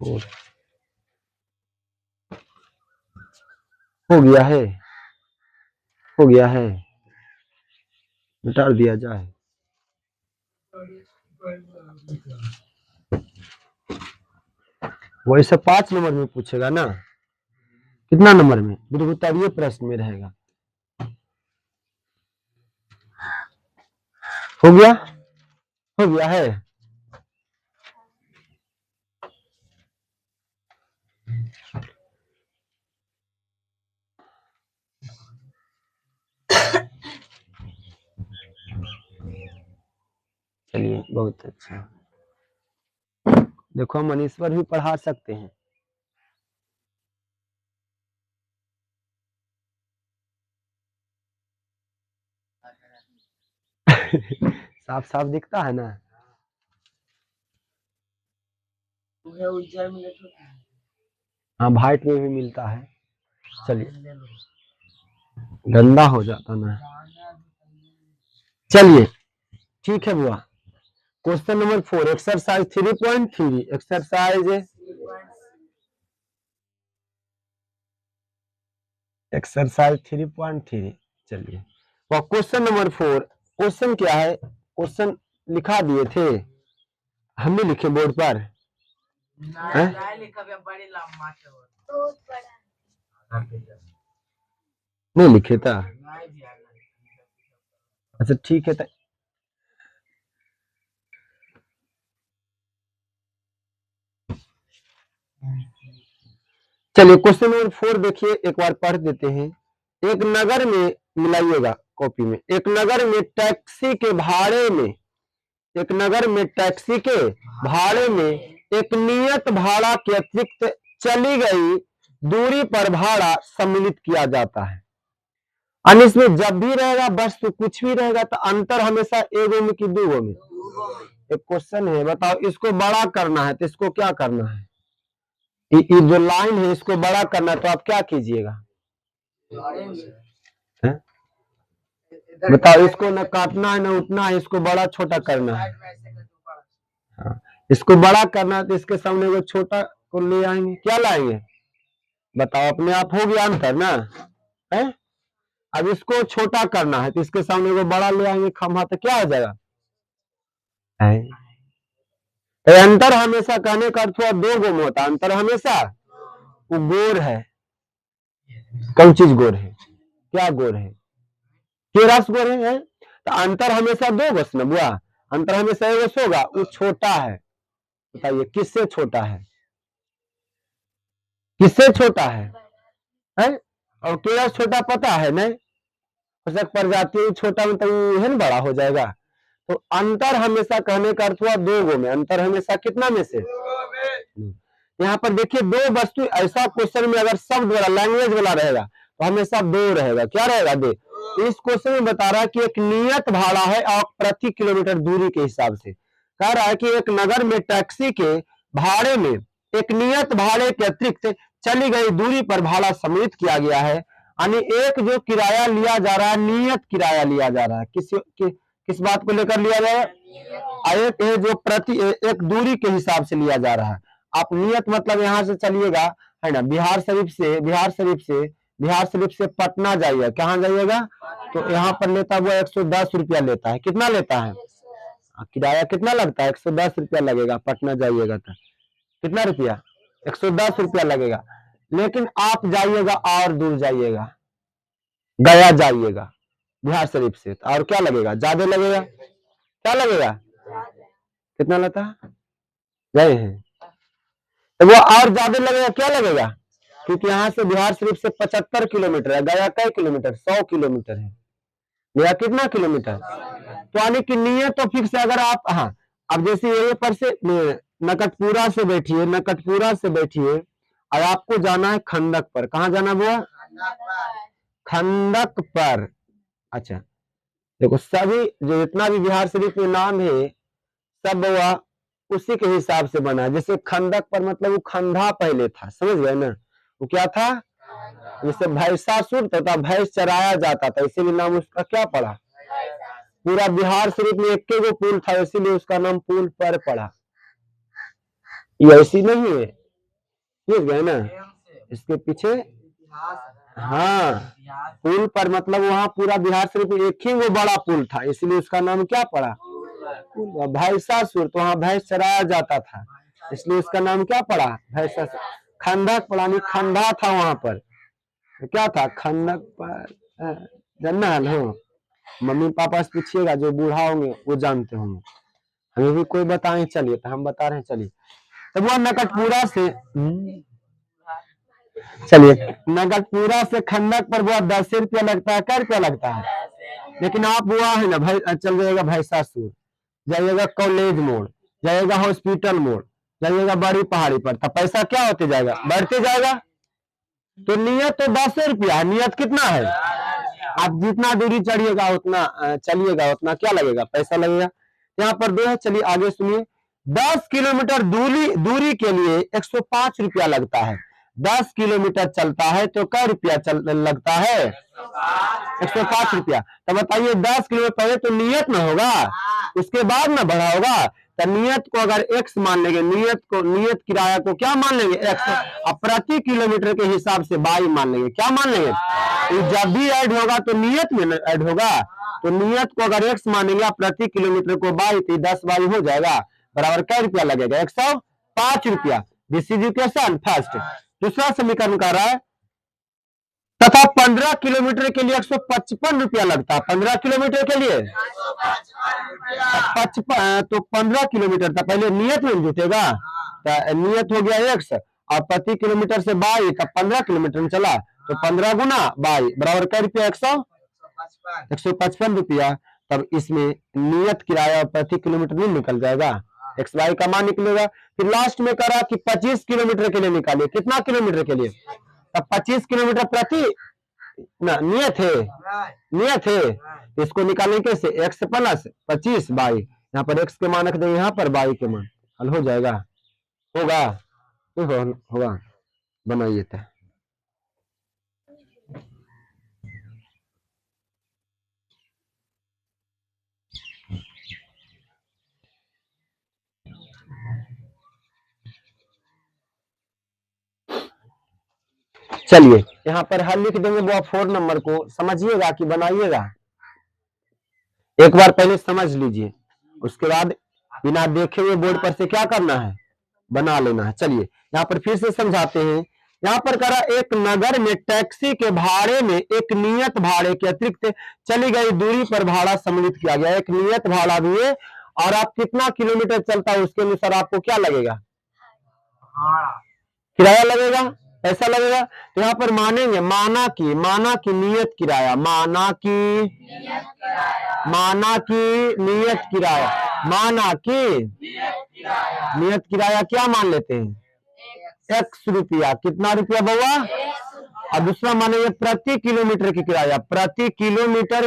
4 हो गया है, हो गया है, मिटा दिया जाए। वैसे 5 नंबर में पूछेगा ना, कितना नंबर में, द्वितीय प्रश्न में रहेगा। हो गया, हो गया है। चलिए बहुत अच्छा, देखो मनीश्वर भी पढ़ा सकते हैं। साफ साफ दिखता है ना। हाँ वाइट में भी मिलता है। चलिए गंदा हो जाता ना। चलिए ठीक है बुआ। Question number 4 exercise 3.3 exercise 3.3। चलिए वह क्वेश्चन नंबर 4, क्वेश्चन क्या है, क्वेश्चन लिखा दिए थे, हमने लिखे बोर्ड पर नहीं लिखे था। अच्छा ठीक है चलिए क्वेश्चन नंबर 4 देखिए, एक बार पढ़ देते हैं। एक नगर में, मिलाइएगा कॉपी में, एक नगर में टैक्सी के भाड़े में, एक नगर में टैक्सी के भाड़े में एक नियत भाड़ा के अतिरिक्त चली गई दूरी पर भाड़ा सम्मिलित किया जाता है। और इसमें जब भी रहेगा बस तो कुछ भी रहेगा, तो अंतर हमेशा एगो में कि दूगो में। एक क्वेश्चन है, बताओ इसको बड़ा करना है तो इसको क्या करना है, ये जो लाइन है इसको बड़ा करना है तो आप क्या कीजिएगा, बताओ इसको न काटना है न उठना है, इसको बड़ा छोटा करना है। हाँ, इसको बड़ा करना है तो इसके सामने वो छोटा को ले आएंगे, क्या लाएंगे बताओ, अपने आप हो गया अंतर ना है। अब इसको छोटा करना है तो इसके सामने वो बड़ा ले आएंगे खम्भा, तो क्या हो जाएगा है? तो अंतर हमेशा कहने का अर्थ हुआ दो गो में होता, अंतर हमेशा वो गोर है। कौन चीज गोर है, क्या गोर है, केरस गोर है। तो अंतर हमेशा दो गो न बुआ, अंतर हमेशा एक होगा, वो छोटा है। बताइए किससे छोटा है, किससे छोटा है? और केरस छोटा पता है नहीं, आवश्यक पड़ जाती है, छोटा में तो है ना बड़ा हो जाएगा। तो अंतर हमेशा कहने का अर्थ हुआ दो गो में, अंतर हमेशा कितना में से। यहाँ पर देखिए दो वस्तु, ऐसा क्वेश्चन में अगर शब्द वाला लैंग्वेज वाला रहेगा तो हमेशा दो रहेगा, क्या रहेगा दो। इस क्वेश्चन में बता रहा है कि एक नियत भाड़ा है और प्रति किलोमीटर दूरी के हिसाब से कह रहा है कि एक नगर में टैक्सी के भाड़े में एक नियत भाड़े के अतिरिक्त चली गई दूरी पर भाड़ा सम्मिलित किया गया है। यानी एक जो किराया लिया जा रहा है, नियत किराया लिया जा रहा है, किस बात को लेकर लिया जा रहा है, एक जो प्रति एक दूरी के हिसाब से लिया जा रहा है। आप नियत मतलब यहाँ से चलिएगा है ना, बिहार शरीफ से पटना जाइएगा, कहाँ जाइएगा, तो यहाँ पर लेता हुआ 110 रुपया लेता है। कितना लेता है किराया, कितना लगता है, 110 रुपया लगेगा। पटना जाइएगा तो कितना रुपया, 110 रुपया लगेगा। लेकिन आप जाइएगा और दूर जाइएगा, गया जाइएगा बिहार शरीफ से, और क्या लगेगा, ज्यादा लगेगा। क्या लगेगा, कितना लगता है, गए हैं तो वो और ज्यादा लगेगा। क्या लगेगा, क्योंकि यहाँ से बिहार शरीफ से 75 किलोमीटर है, गया कई किलोमीटर, 100 किलोमीटर है, गया कितना किलोमीटर। तो यानी कि नियत तो फिक्स है। अगर आप हाँ, अब जैसे ये पर से नकटपुरा से बैठिए और आपको जाना है खंडक पर, कहाँ जाना हुआ, खंडक पर। अच्छा देखो, सभी जो इतना भी बिहार शरीफ में नाम है सब वह उसी के हिसाब से बना है। जैसे खंडक पर मतलब वो खंधा पहले था, समझ गए ना, वो क्या था, जैसे भैंसासुर तथा भैंस चराया जाता था, इसीलिए नाम उसका क्या पड़ा। पूरा बिहार शरीफ में एक गो पुल था, इसीलिए उसका नाम पुल पर पड़ा। ये ऐसी नहीं है, समझ गए ना, इसके पीछे हाँ पुल पर मतलब वहां पूरा बिहार शरीफ में एक ही वो बड़ा पुल था, इसलिए उसका नाम क्या पड़ा, भैंसासुर। तो वहां भैंस चराया जाता था, इसलिए उसका नाम क्या पड़ा, भैंसासुर। खंडक पड़ा, नहीं खंडा था वहां पर, तो क्या था, खंडक पर। जानना है हो, मम्मी पापा से पूछिएगा, जो बूढ़ा होंगे वो जानते होंगे, हमें भी कोई बताए, चलिए तो हम बता रहे हैं। चलिए तो वो नकटपुरा से चलिए नकटपुरा से खंडक पर वो 10 रुपया लगता है, क्या रुपया लगता है। लेकिन आप हुआ है ना भाई, चल जाएगा भैंसासुर, जाइएगा कॉलेज मोड़, जाइएगा हॉस्पिटल मोड़, जाइएगा बड़ी पहाड़ी पर, तब पैसा क्या होते जाएगा, बढ़ते जाएगा। तो नियत तो 10 रुपया, नियत कितना है, आप जितना दूरी चढ़िएगा उतना चलिएगा उतना क्या लगेगा, पैसा लगेगा। यहाँ पर दो है, चलिए आगे सुनिए। 10 किलोमीटर दूरी के लिए 105 रुपया लगता है। 10 किलोमीटर चलता है तो क्या रुपया लगता है, 105 रुपया। तो बताइए 10 किलोमीटर पहले तो नियत ना होगा, उसके बाद ना बढ़ा होगा। तो नियत को अगर x मान लेंगे, नियत किराया को क्या मान लेंगे, x, और प्रति किलोमीटर के हिसाब से y मान लेंगे, क्या मान लेंगे। तो जब भी ऐड होगा तो नियत में ऐड होगा, तो नियत को अगर x मानेंगे प्रति किलोमीटर को y, तो 10 y हो जाएगा, बराबर क्या रुपया लगेगा, 105 रुपया। This is equation first. दूसरा समीकरण कह रहा है तथा 15 किलोमीटर के लिए 155 रुपया लगता है। 15 किलोमीटर के लिए 55, तो 15 किलोमीटर था, पहले नियत में जुटेगा, तो नियत हो गया x और प्रति किलोमीटर से बाई, तब 15 किलोमीटर में चला तो 15 गुना बाई बराबर क्या रुपया, 155 रुपया। तब इसमें नियत किराया प्रति किलोमीटर नहीं निकल जाएगा, एक्स वाई का मान निकलेगा। फिर लास्ट में करा कि 25 किलोमीटर के लिए निकालिए, कितना किलोमीटर के लिए, तब 25 किलोमीटर प्रति ना नियत है, इसको निकालेंगे कैसे, x प्लस 25 बाई, यहाँ पर x के मान रख देंगे, यहाँ पर बाई के मान, हल हो जाएगा, होगा तो होगा, बनाइए था। चलिए यहाँ पर हल लिख देंगे, वो 4 नंबर को समझिएगा कि बनाइएगा, एक बार पहले समझ लीजिए, उसके बाद बिना देखे हुए बोर्ड पर से क्या करना है, बना लेना है। चलिए यहाँ पर फिर से समझाते हैं। यहाँ पर करा एक नगर में टैक्सी के भाड़े में एक नियत भाड़े के अतिरिक्त चली गई दूरी पर भाड़ा सम्मिलित किया गया। एक नियत भाड़ा भी है और आप कितना किलोमीटर चलता है उसके अनुसार आपको क्या लगेगा, किराया लगेगा। पैसा लगेगा। तो यहाँ पर मानेंगे माना की नियत किराया, माना की नियत किराया, माना की नियत किराया क्या मान लेते हैं, x रुपया। कितना रुपया बउआ? और दूसरा मानेंगे प्रति किलोमीटर की किराया, प्रति किलोमीटर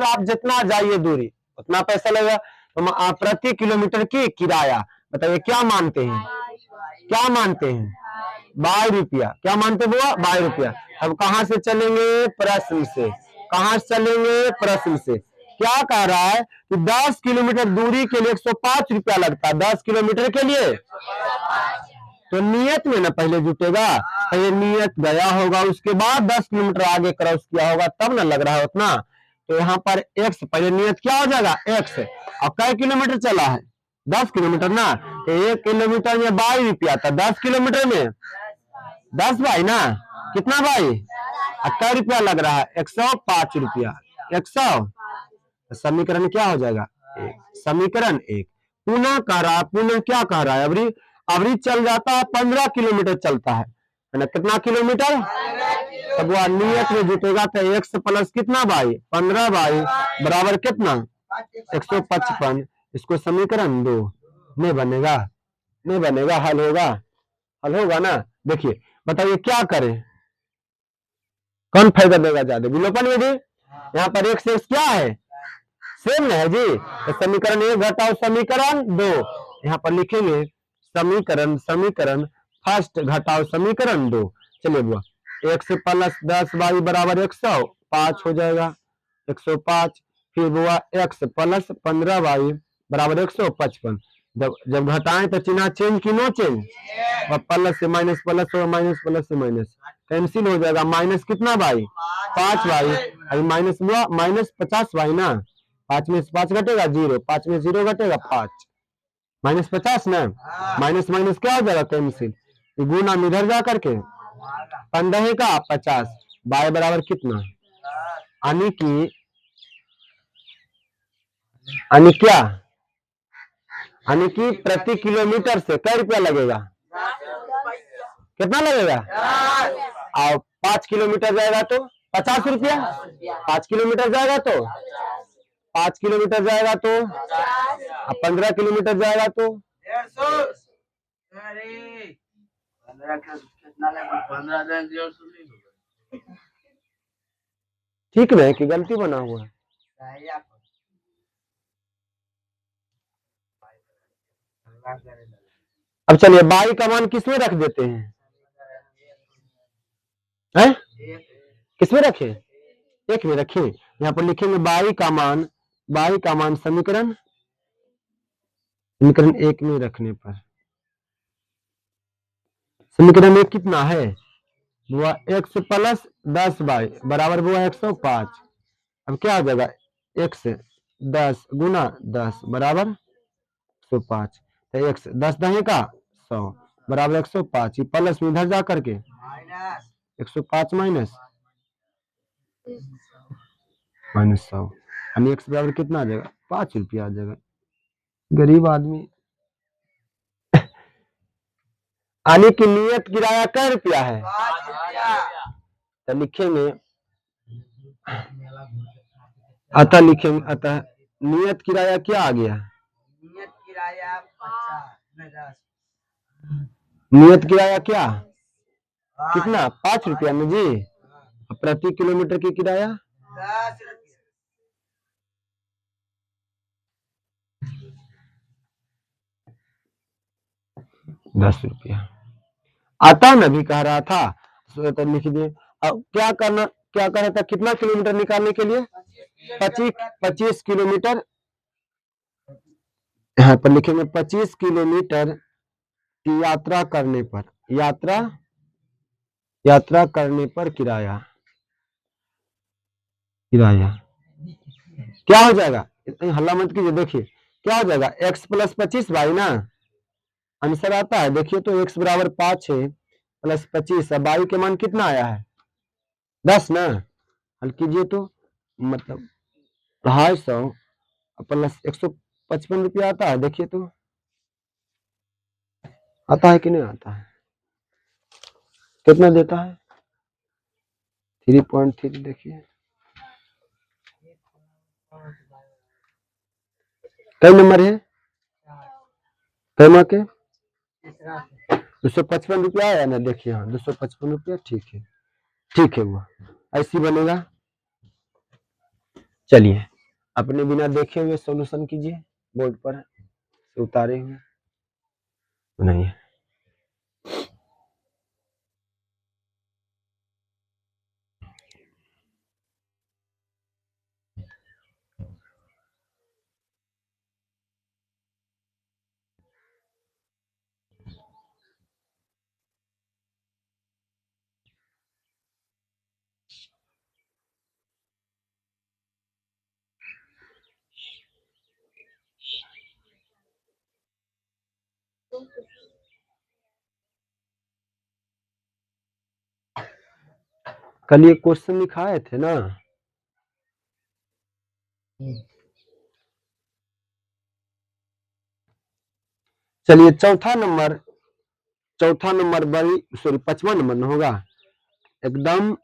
आप जितना जाइए दूरी उतना पैसा लगेगा। तो प्रति किलोमीटर की किराया बताइए क्या मानते हैं, बाई रुपया। क्या मानते बुआ? बाई रुपया। अब कहां से चलेंगे? प्रश्न से। कहां से चलेंगे? प्रश्न से। क्या कह रहा है कि 10 किलोमीटर दूरी के लिए 105 रुपया लगता है, 10 किलोमीटर के लिए। तो नियत में ना पहले जुटेगा, पहले नियत गया होगा, उसके बाद 10 किलोमीटर आगे क्रॉस किया होगा, तब ना लग रहा है उतना। तो यहाँ पर x, पहले नियत क्या हो जाएगा x, और कै किलोमीटर चला है? 10 किलोमीटर ना। तो 1 किलोमीटर में 22 रुपया था, 10 किलोमीटर में 10 बाई ना, कितना बाई? कै रुपया लग रहा है? 105 रुपया। 100, समीकरण क्या हो जाएगा? समीकरण 1। पुनः कह रहा है, पुनः क्या कह रहा है? अवरी चल जाता है 15 किलोमीटर चलता है ना। कितना किलोमीटर? तब वह नियत में जुटेगा तो x प्लस कितना बाई? 15 बाई बराबर कितना? 155। इसको समीकरण 2 नहीं बनेगा, हल होगा ना। देखिए बताइए क्या करें, कौन फायदा देगा ज्यादा, विलोपन विधि? यहाँ पर एक से क्या है, सेम है जी। तो समीकरण 1 घटाओ समीकरण 2, यहाँ पर लिखेंगे समीकरण फर्स्ट घटाओ समीकरण 2। चलिए बुआ, x प्लस 10 बाई बराबर 105 हो जाएगा, 105। फिर बुआ x प्लस 15 बाई बराबर 155। जब घटाएं तो चिन्ह चेंज की नो चेंज, और प्लस से माइनस प्लस और माइनस प्लस से माइनस कैंसिल हो जाएगा। माइनस कितना बाई? 5 बाई। अभी माइनस हुआ माइनस 50 बाई ना, 5 में से 5 घटेगा 0, 5 में 0 घटेगा 5, माइनस 50 ना। माइनस माइनस क्या हो जाएगा? कैंसिल। गुना इधर जा करके 15 का 50 बाई बराबर कितना? यानी कि प्रति किलोमीटर से कै रुपया लगेगा? कितना लगेगा? और 5 किलोमीटर जाएगा तो 50 रुपया, 5 किलोमीटर जाएगा तो 5 किलोमीटर जाएगा तो, अब 15 किलोमीटर जाएगा तो 150। अरे 15 का कितना लगेगा? 15 दिन 150 नहीं होगा। ठीक नहीं कि गलती बना हुआ है? अब चलिए बाई का मान किसमें रख देते हैं? किसमें रखे? 1 में रखें। यहाँ पर लिखेंगे बाई का मान समीकरण 1 में रखने पर समीकरण 1 कितना है बुआ? x प्लस 10 बाई बराबर बुआ 105। अब क्या हो जाएगा? x 10 गुना 10 बराबर 105। तो x 10 दहे का 100 बराबर 105। ये प्लस में इधर जा करके 105 माइनस 100, यानी x बराबर कितना आ जाएगा? 5 रुपया आ जाएगा। गरीब आदमी। यानी कि नियत किराया कै रुपया है? तो लिखेंगे अतः नियत किराया क्या आ गया? नियत किराया 50। नियत किराया क्या कितना? 5 रुपया में जी। प्रति किलोमीटर की किराया 10 रुपया। 10 रुपया आता न भी कह रहा था, तो लिख दिए। अब क्या कर रहा था? कितना किलोमीटर निकालने के लिए? 25 किलोमीटर। यहाँ पर लिखेंगे 25 किलोमीटर की यात्रा करने पर किराया क्या हो जाएगा? हल्ला मत कीजिए। देखिए क्या हो जाएगा? x प्लस 25 बाई ना, आंसर आता है। देखिए तो x बराबर 5 है प्लस 25, बाई के मान कितना आया है? 10 ना। हल कीजिए तो मतलब 250 प्लस 155 रुपया आता है। देखिए तो आता है कि नहीं आता है? कितना देता है? 3.3 देखिए कई नंबर है? कैमा के 255 रुपया आया ना, देखिए हाँ 255 रुपया, ठीक है, ठीक है, वो ऐसी बनेगा। चलिए अपने बिना देखे हुए सॉल्यूशन कीजिए, बोर्ड पर उतारे हुए नहीं है। कल ये क्वेश्चन लिखाए थे ना, चलिए चौथा नंबर बड़ी सॉरी 55 नंबर न होगा, एकदम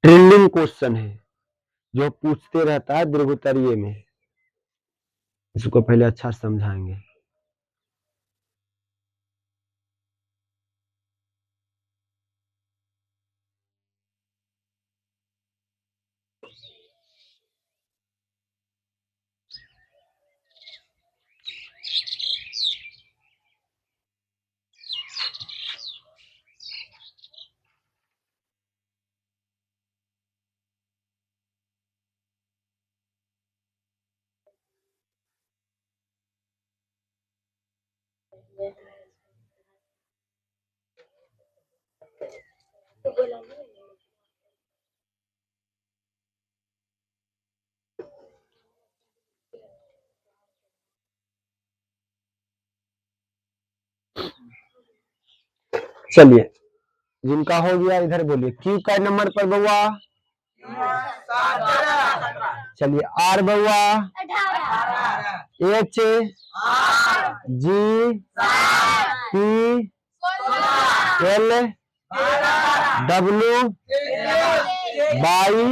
ट्रेंडिंग क्वेश्चन है जो पूछते रहता है दीर्घोत्तरीय में। इसको पहले अच्छा समझाएंगे। चलिए जिनका हो गया इधर बोलिए, क्यू का नंबर पर बउआ, चलिए आर बउआ, H, G, P, L, W, Y,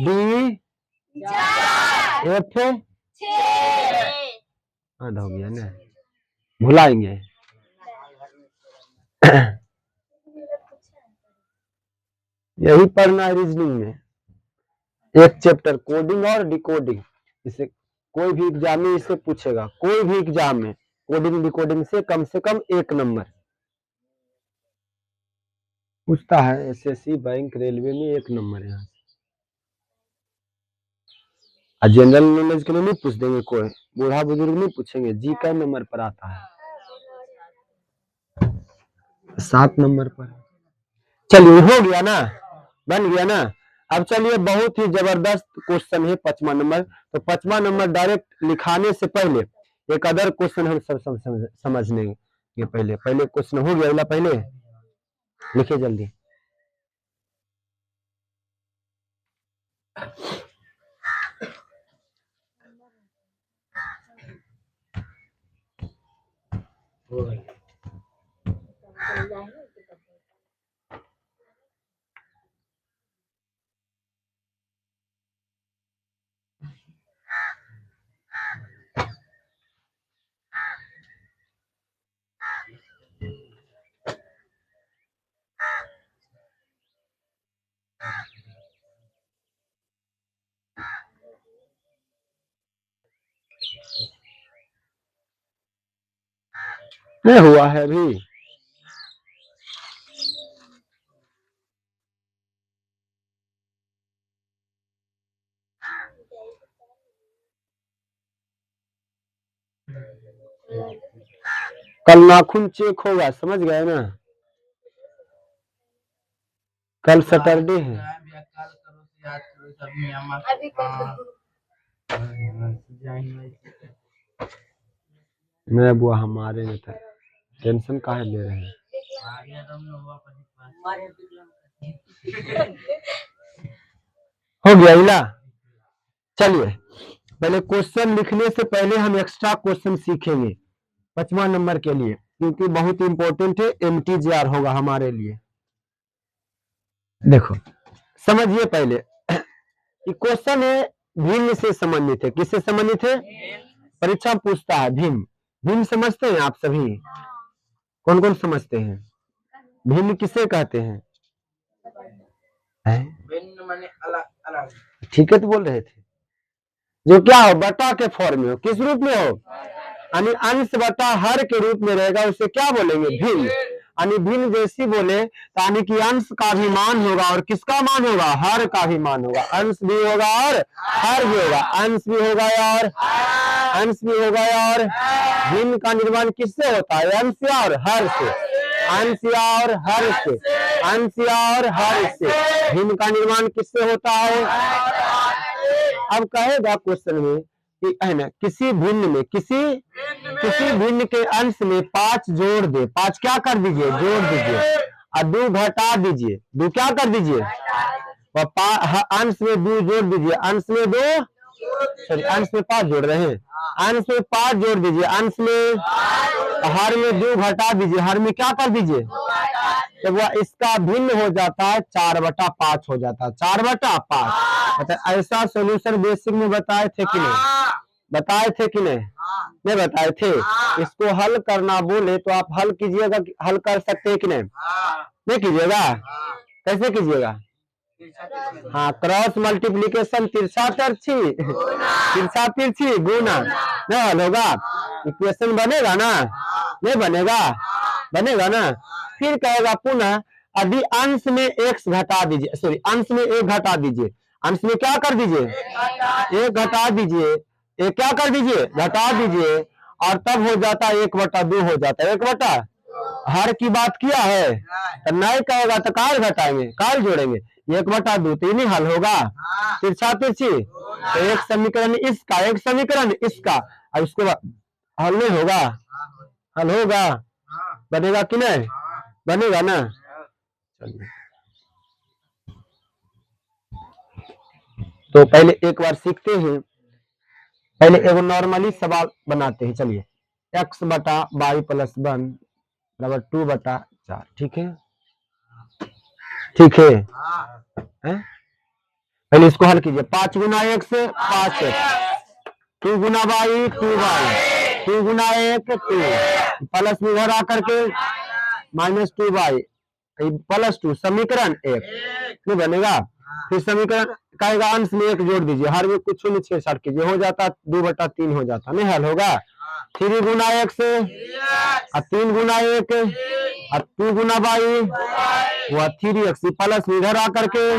D, F, हो गया ना, भुलाएंगे। यही पढ़ना है रीजनिंग में, एक चैप्टर कोडिंग और डिकोडिंग। इसे कोई भी एग्जाम में इसे पूछेगा, कोई भी एग्जाम में कोडिंग डिकोडिंग से कम 1 नंबर पूछता है। एसएससी, बैंक, रेलवे में 1 नंबर है। जनरल नॉलेज के लिए नहीं पूछ देंगे, कोई बूढ़ा बुजुर्ग नहीं पूछेंगे, जी का नंबर पर आता है, 7 नंबर पर। चलिए हो गया ना, बन गया ना। अब चलिए बहुत ही जबरदस्त क्वेश्चन है 55 नंबर। तो 55 नंबर डायरेक्ट लिखाने से पहले एक अदर क्वेश्चन हम सब समझ लेंगे। पहले क्वेश्चन हो गया, पहले लिखिए जल्दी। नहीं हुआ है अभी, कल नाखून चेक होगा, समझ गए ना, कल सैटरडे है। मैं बुआ हमारे में था, टेंशन काहे ले रहे हैं। हो गया इला। चलिए पहले क्वेश्चन लिखने से पहले हम एक्स्ट्रा क्वेश्चन सीखेंगे। 5वां नंबर के लिए, क्योंकि बहुत इंपॉर्टेंट है, MTGR होगा हमारे लिए। देखो समझिए पहले कि क्वेश्चन है भिन्न से संबंधित है। किससे संबंधित है? परीक्षा पूछता है भिन्न। भिन्न समझते हैं आप सभी? कौन कौन समझते हैं? भिन्न किसे कहते हैं? भिन्न माने अलग अलग। ठीक है तो बोल रहे थे। जो क्या हो, बटा के फॉर्म में हो। किस रूप में हो? यानी अंश बटा हर के रूप में रहेगा, उसे क्या बोलेंगे? भिन्न। यानी भिन्न जैसी बोले तो यानी कि अंश का भी मान होगा और किसका मान होगा? हर का भी मान होगा। अंश भी होगा और हर भी होगा। अंश भी होगा और अंश भी होगा और भिन्न का निर्माण किससे होता है? अंश या और हर से। अंश या और हर से। अंश या और हर से। भिन्न का निर्माण किससे होता है? अब कहेगा क्वेश्चन में कि है ना, किसी भिन्न में किसी भिन्न के अंश में 5 जोड़ दे। 5 क्या कर दीजिए? जोड़ दीजिए। और 2 घटा दीजिए। 2 क्या कर दीजिए? और अंश में 2 जोड़ दीजिए। अंश में 2 सॉरी अंश में 5 जोड़ रहे हैं। अंश में 5 जोड़ दीजिए। अंश में हर में 2 घटा दीजिए। हर में क्या कर दीजिए? तो वह इसका भिन्न हो जाता है 4/5 हो जाता है। 4/5 मतलब ऐसा सोल्यूशन बेसिक में बताए थे कि नहीं? बताए थे कि नहीं? नहीं बताए थे। इसको हल करना बोले तो आप हल कीजिएगा। हल कर सकते हैं कि नहीं? नहीं कीजिएगा? कैसे कीजिएगा? हाँ, क्रॉस मल्टीप्लीकेशन तिरछा तिरछी तिरछा तिरछी गुना नहीं हल होगा। इक्वेशन बनेगा ना? नहीं बनेगा? बनेगा ना? फिर कहेगा पुनः यदि अंश में x घटा दीजिए, सॉरी अंश में 1 घटा दीजिए। अंश में क्या कर दीजिए? 1 घटा दीजिए। एक क्या कर दीजिए? घटा दीजिए। और तब हो जाता है 1/2 हो जाता है। 1/, हर की बात किया है तो नहीं कहेगा तो काल घटाएंगे, काल जोड़ेंगे। 1/2 तो नहीं हल होगा। तिरछा तिरछी तो एक समीकरण इसका, एक समीकरण इसका, और उसके बाद हल नहीं होगा? हल होगा? बनेगा कि नहीं? बनेगा ना? चलिए तो पहले एक बार सीखते हैं। पहले एगो नॉर्मली सवाल बनाते हैं। चलिए x/y + 1 बराबर 2/4। ठीक है? ठीक है? पहले इसको हल कीजिए। 5 गुना x 5x, 2 गुना y 2y, 2 गुना 1 2, प्लस में इधर आकर के -2y +2, समीकरण 1 नहीं बनेगा। फिर समीकरण कहेगा अंश में 1 जोड़ दीजिए। हर में कुछ नहीं छेड़छाड़ कीजिए, हो जाता 2/3 हो जाता। नहीं हल होगा? 3 गुना x और 3 गुना 1 और 2 गुना y वह 3x, प्लस में इधर आकर के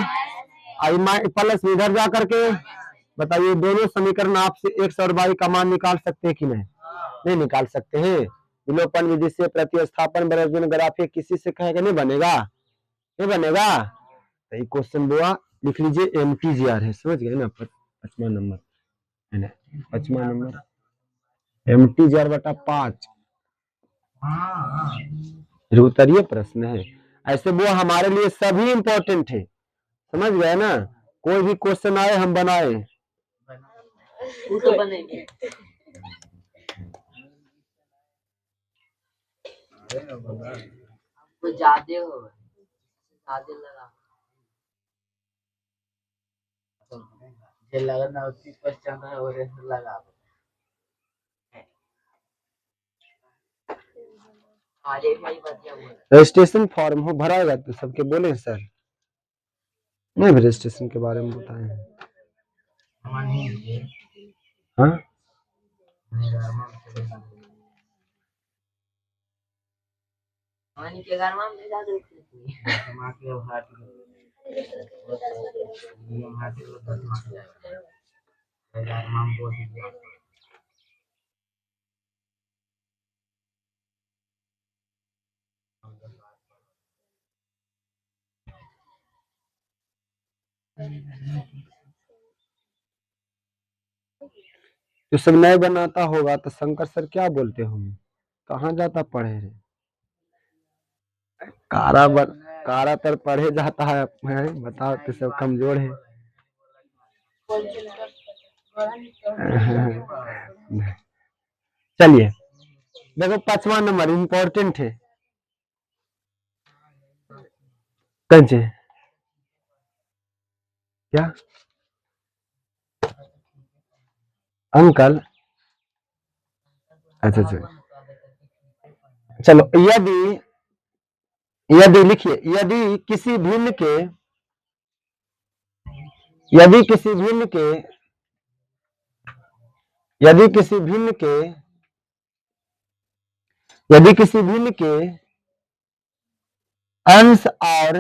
प्लस में इधर जा करके बताइए दोनों समीकरण आपसे x और y का मान निकाल सकते हैं कि नहीं? नहीं निकाल सकते हैं। विलोपन विधि से प्रतिस्थापन बराबर ग्राफे किसी से कहेगा नहीं बनेगा? नहीं बनेगा? तो ये क्वेश्चन बुआ लिख लीजिए, MTGR है। समझ गए ना? 5वां नंबर है ना? 5वां नंबर MTGR/5 उत्तरीय प्रश्न है। ऐसे वो हमारे लिए सभी इंपॉर्टेंट है। समझ गए ना? कोई भी क्वेश्चन आए हम बनाए। वो तो बनेंगे। तो ज्यादा हो, ज्यादा लगा जे लगना उसी क्वेश्चन है और लगा आगे भाई बच्चा रजिस्ट्रेशन फॉर्म हो भराएगा तो सबके बोले सर नहीं भी रजिस्ट्रेशन के बारे में बताए हैं। हाँ के घर में भेजा दो मां के हाथ जो सब नए बनाता होगा तो शंकर सर क्या बोलते होंगे? कहाँ जाता पढ़े रे? कारा तर पढ़े जाता है। बताओ तो सब कमजोर है। चलिए देखो 5वां नंबर इंपॉर्टेंट है। कंचे क्या अंकल, अच्छा अच्छा चलो, यदि यदि लिखिए, यदि किसी भिन्न के यदि किसी भिन्न के यदि किसी भिन्न के अंश और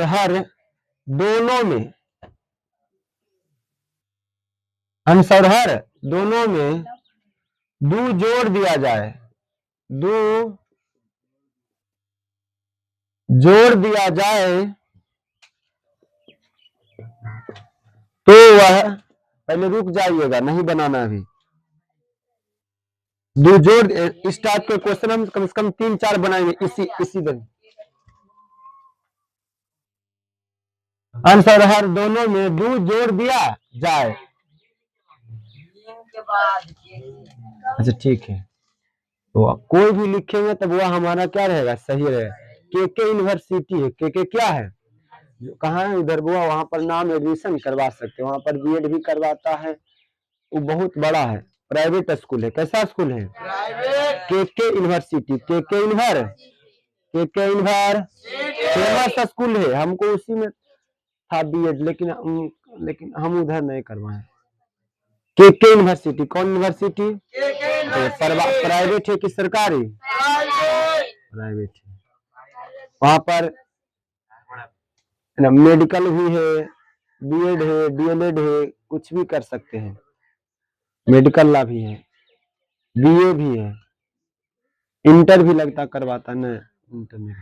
हर दोनों में अंश और हर दोनों में दो जोड़ दिया जाए, दो जोड़ दिया जाए तो वह, पहले रुक जाइएगा, नहीं बनाना अभी, दो जोड़, इस टाइप के क्वेश्चन हम कम से कम 3-4 बनाएंगे इसी दिन। अंश और हर दोनों में दो जोड़ दिया जाए। अच्छा ठीक है, तो कोई भी लिखेंगे तब वह हमारा क्या रहेगा, सही रहेगा। के यूनिवर्सिटी है, के क्या है, कहाँ है उधर, वहां पर नाम एडमिशन करवा सकते हैं, वहां पर बीएड भी करवाता है, वो बहुत बड़ा है, प्राइवेट स्कूल है। कैसा स्कूल है, के यूनिवर्सिटी, के यूनिवर फेमस स्कूल है, हमको उसी में था बीएड, लेकिन हम उधर नहीं करवाए। के यूनिवर्सिटी, कौन यूनिवर्सिटी, प्राइवेट है कि सरकारी, प्राइवेट है। वहां पर मेडिकल भी है, बीएड है, डीएलएड है, कुछ भी कर सकते हैं, मेडिकल ला भी है, बीए भी है, इंटर भी लगता करवाता न, इंटर में।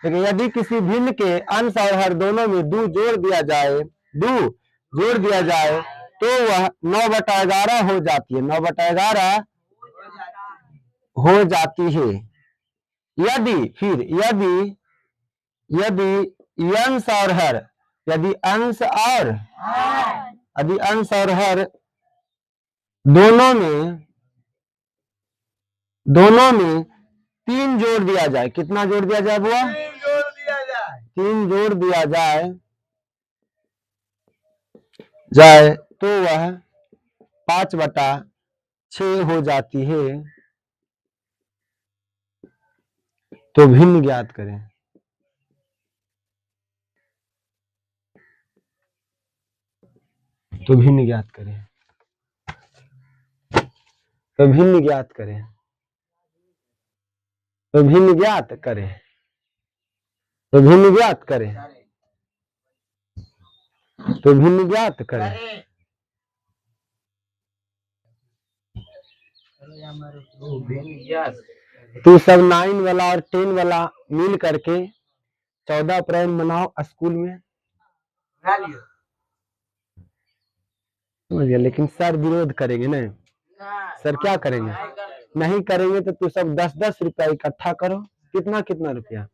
लेकिन यदि किसी भिन्न के अंश और हर दोनों में दो जोड़ दिया जाए, तो वह 9/11 हो जाती है, 9/11 हो जाती है। यदि अंश और हर, यदि अंश और हर दोनों में 3 जोड़ दिया जाए, कितना जोड़ दिया जाए बुआ, 3 जोड़ दिया जाए तो वह 5/6 हो जाती है। तो भिन्न ज्ञात करें, तो भिन्न ज्ञात करें, तो भिन्न ज्ञात करें, तो भिन्न ज्ञात करें, तो भिन्न ज्ञात करें, तो भिन्न ज्ञात करें। तो सब 9 वाला और 10 वाला मिल करके 14 अप्रैल मनाओ स्कूल में, समझ गया। लेकिन सर विरोध करेंगे ना, सर क्या करेंगे, नहीं करेंगे तो तू सब 10-10 रुपया इकट्ठा करो, कितना रुपया,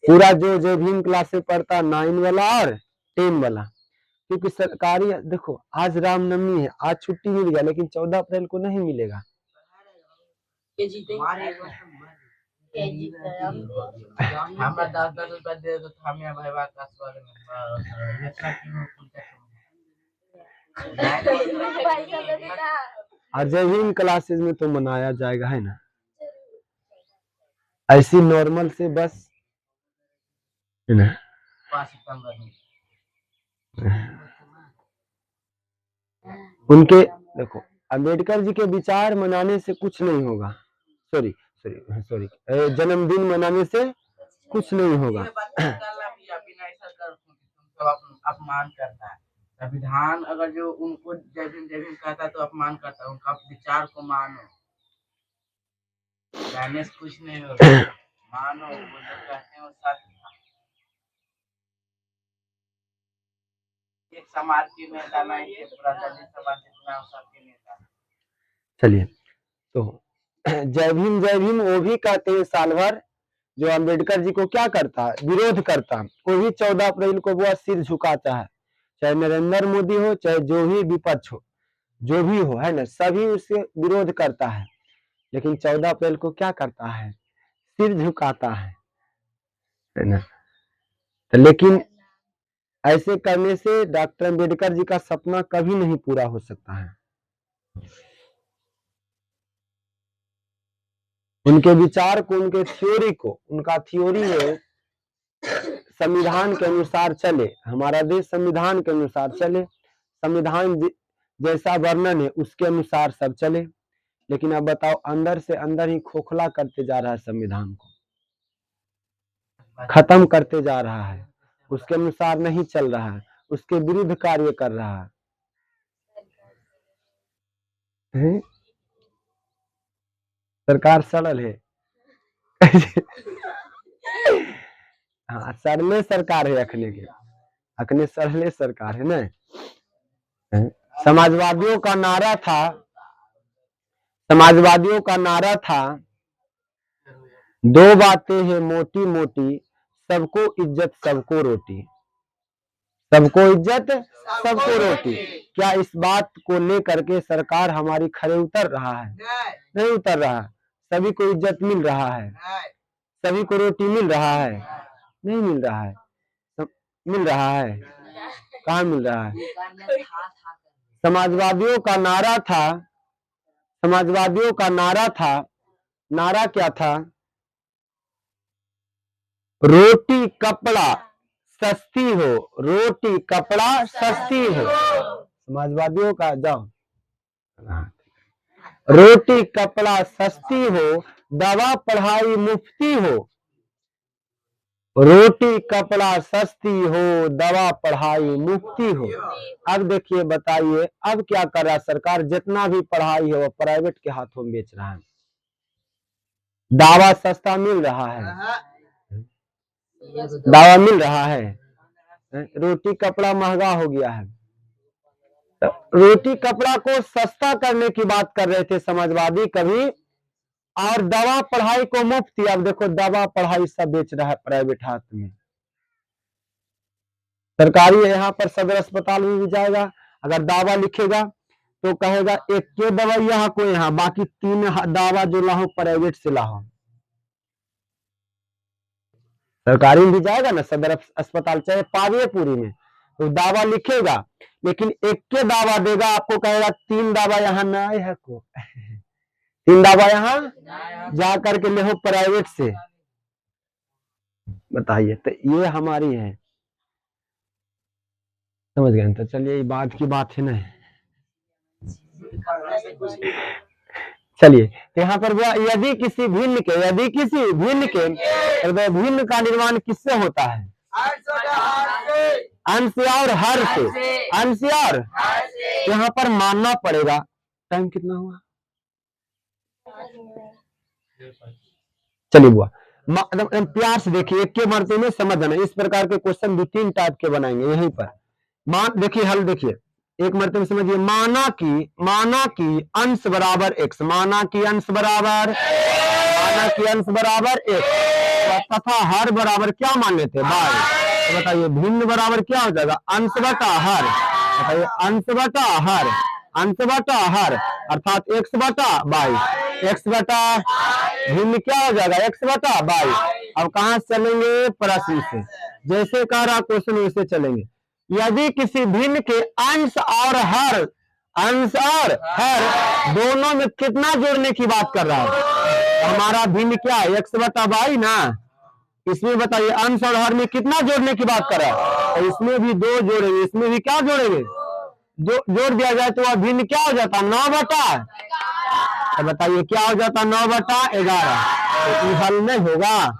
पूरा जो भी क्लास से पढ़ता 9 वाला और 10 वाला, क्योंकि सरकारी, देखो आज रामनवमी है, आज छुट्टी मिल गया, लेकिन 14 अप्रैल को नहीं मिलेगा। और जब इन क्लासेस में तो मनाया जाएगा, है ना, ऐसी नॉर्मल से बस, है ना। उनके देखो, अम्बेडकर जी के विचार मनाने से कुछ नहीं होगा, सॉरी, जन्मदिन मनाने से कुछ नहीं होगा। अपमान करता है संविधान, अगर जो उनको जय भीम कहता है तो अपमान करता है, उनका विचार को मानो, कहने से कुछ नहीं होगा, मानो वो जो कहते हैं वो सच। एक समाज के नेता नहीं है, पूरा दलित समाज जितना सबके नेता। चलिए, तो जय भीम वो भी कहते हैं साल भर, जो अम्बेडकर जी को क्या करता है, विरोध करता, वो भी 14 अप्रैल को वो सिर झुकाता है, चाहे नरेंद्र मोदी हो, चाहे जो भी विपक्ष हो, जो भी हो, है ना, सभी उससे विरोध करता है, लेकिन 14 अप्रैल को क्या करता है, सिर झुकाता है ना। तो लेकिन ऐसे करने से डॉक्टर अम्बेडकर जी का सपना कभी नहीं पूरा हो सकता है। उनके विचार को, उनके थ्योरी को, उनका थ्योरी है संविधान के अनुसार चले, हमारा देश संविधान के अनुसार चले, संविधान जैसा वर्णन है उसके अनुसार सब चले। लेकिन अब बताओ, अंदर से अंदर ही खोखला करते जा रहा है, संविधान को खत्म करते जा रहा है, उसके अनुसार नहीं चल रहा है, उसके विरुद्ध कार्य कर रहा है। सरकार सरल है। हाँ, सरले सरकार है, अखने सरले सरकार है ना। समाजवादियों का नारा था, दो बातें हैं मोटी मोटी, सबको इज्जत सबको रोटी, सबको इज्जत सबको रोटी। क्या इस बात को लेकर के सरकार हमारी खरे उतर रहा है? नहीं उतर रहा। सभी को इज्जत मिल रहा है? सभी को रोटी मिल रहा है? नहीं मिल रहा है। मिल रहा है? कहाँ मिल रहा है? समाजवादियों का नारा था, नारा क्या था? रोटी कपड़ा सस्ती हो, रोटी कपड़ा सस्ती हो। समाजवादियों का, जाओ, रोटी कपड़ा सस्ती हो, दवा पढ़ाई मुफ्ती हो, रोटी कपड़ा सस्ती हो, दवा पढ़ाई मुफ्ती हो। अब देखिए, बताइए अब क्या कर रहा है सरकार? जितना भी पढ़ाई है वो प्राइवेट के हाथों में बेच रहा है। दावा सस्ता मिल रहा है, दावा मिल रहा है, रोटी कपड़ा महंगा हो गया है। रोटी कपड़ा को सस्ता करने की बात कर रहे थे समाजवादी कभी, और दवा पढ़ाई को मुफ्त। अब देखो, दवा पढ़ाई सब बेच रहा है प्राइवेट हाथ में। सरकारी यहाँ पर सदर अस्पताल में भी जाएगा, अगर दावा लिखेगा तो कहेगा एक के दवाइया को यहाँ, बाकी 3 दावा जो लाओ प्राइवेट से लाओ। सरकारी में भी जाएगा ना सदर अस्पताल, चाहे पावियापुरी में, तो दावा लिखेगा, लेकिन एक के दावा देगा, आपको कहेगा 3 दावा यहाँ न आए है को 3 दावा यहाँ जा करके ले हो प्राइवेट से। बताइए, तो ये हमारी है, समझ गए? तो चलिए, बात की बात है ना। चलिए, यहाँ पर यदि किसी भिन्न के भिन्न का निर्माण किससे होता है? अंश और हर से, अंश और यहाँ पर मानना पड़ेगा। टाइम कितना हुआ? चलिए बुआ, प्यार से देखिए, एक के मर्ते में समझना। इस प्रकार के क्वेश्चन 2-3 टाइप के बनाएंगे यहीं पर। मान देखिए, हल देखिए, एक मर्ते में समझिए। माना कि अंश बराबर x, माना कि अंश बराबर x तथा हर बराबर क्या मान लेते हैं? y। तो बताइए, भिन्न बराबर क्या हो जाएगा? अंश बटा हर। बताइए, अंश बटा हर अर्थात x बटा y। x बटा भिन्न क्या हो जाएगा? x बटा y। अब कहाँ से चलेंगे? प्रश्न से, जैसे कह रहा क्वेश्चन वैसे चलेंगे। यदि किसी भिन्न के अंश और हर दोनों में कितना जोड़ने की बात कर रहा है? हमारा भिन्न क्या है? x बटा y ना। इसमें बताइए, अंश और हर में कितना जोड़ने की बात कर रहा है? तो इसमें भी 2 जोड़ेंगे, इसमें भी क्या जोड़ेंगे? जोड़ दिया जाए तो वह भिन्न क्या हो जाता? 9 बटा। तो बताइए क्या हो जाता? 9 बटा 11। तो हल नहीं होगा?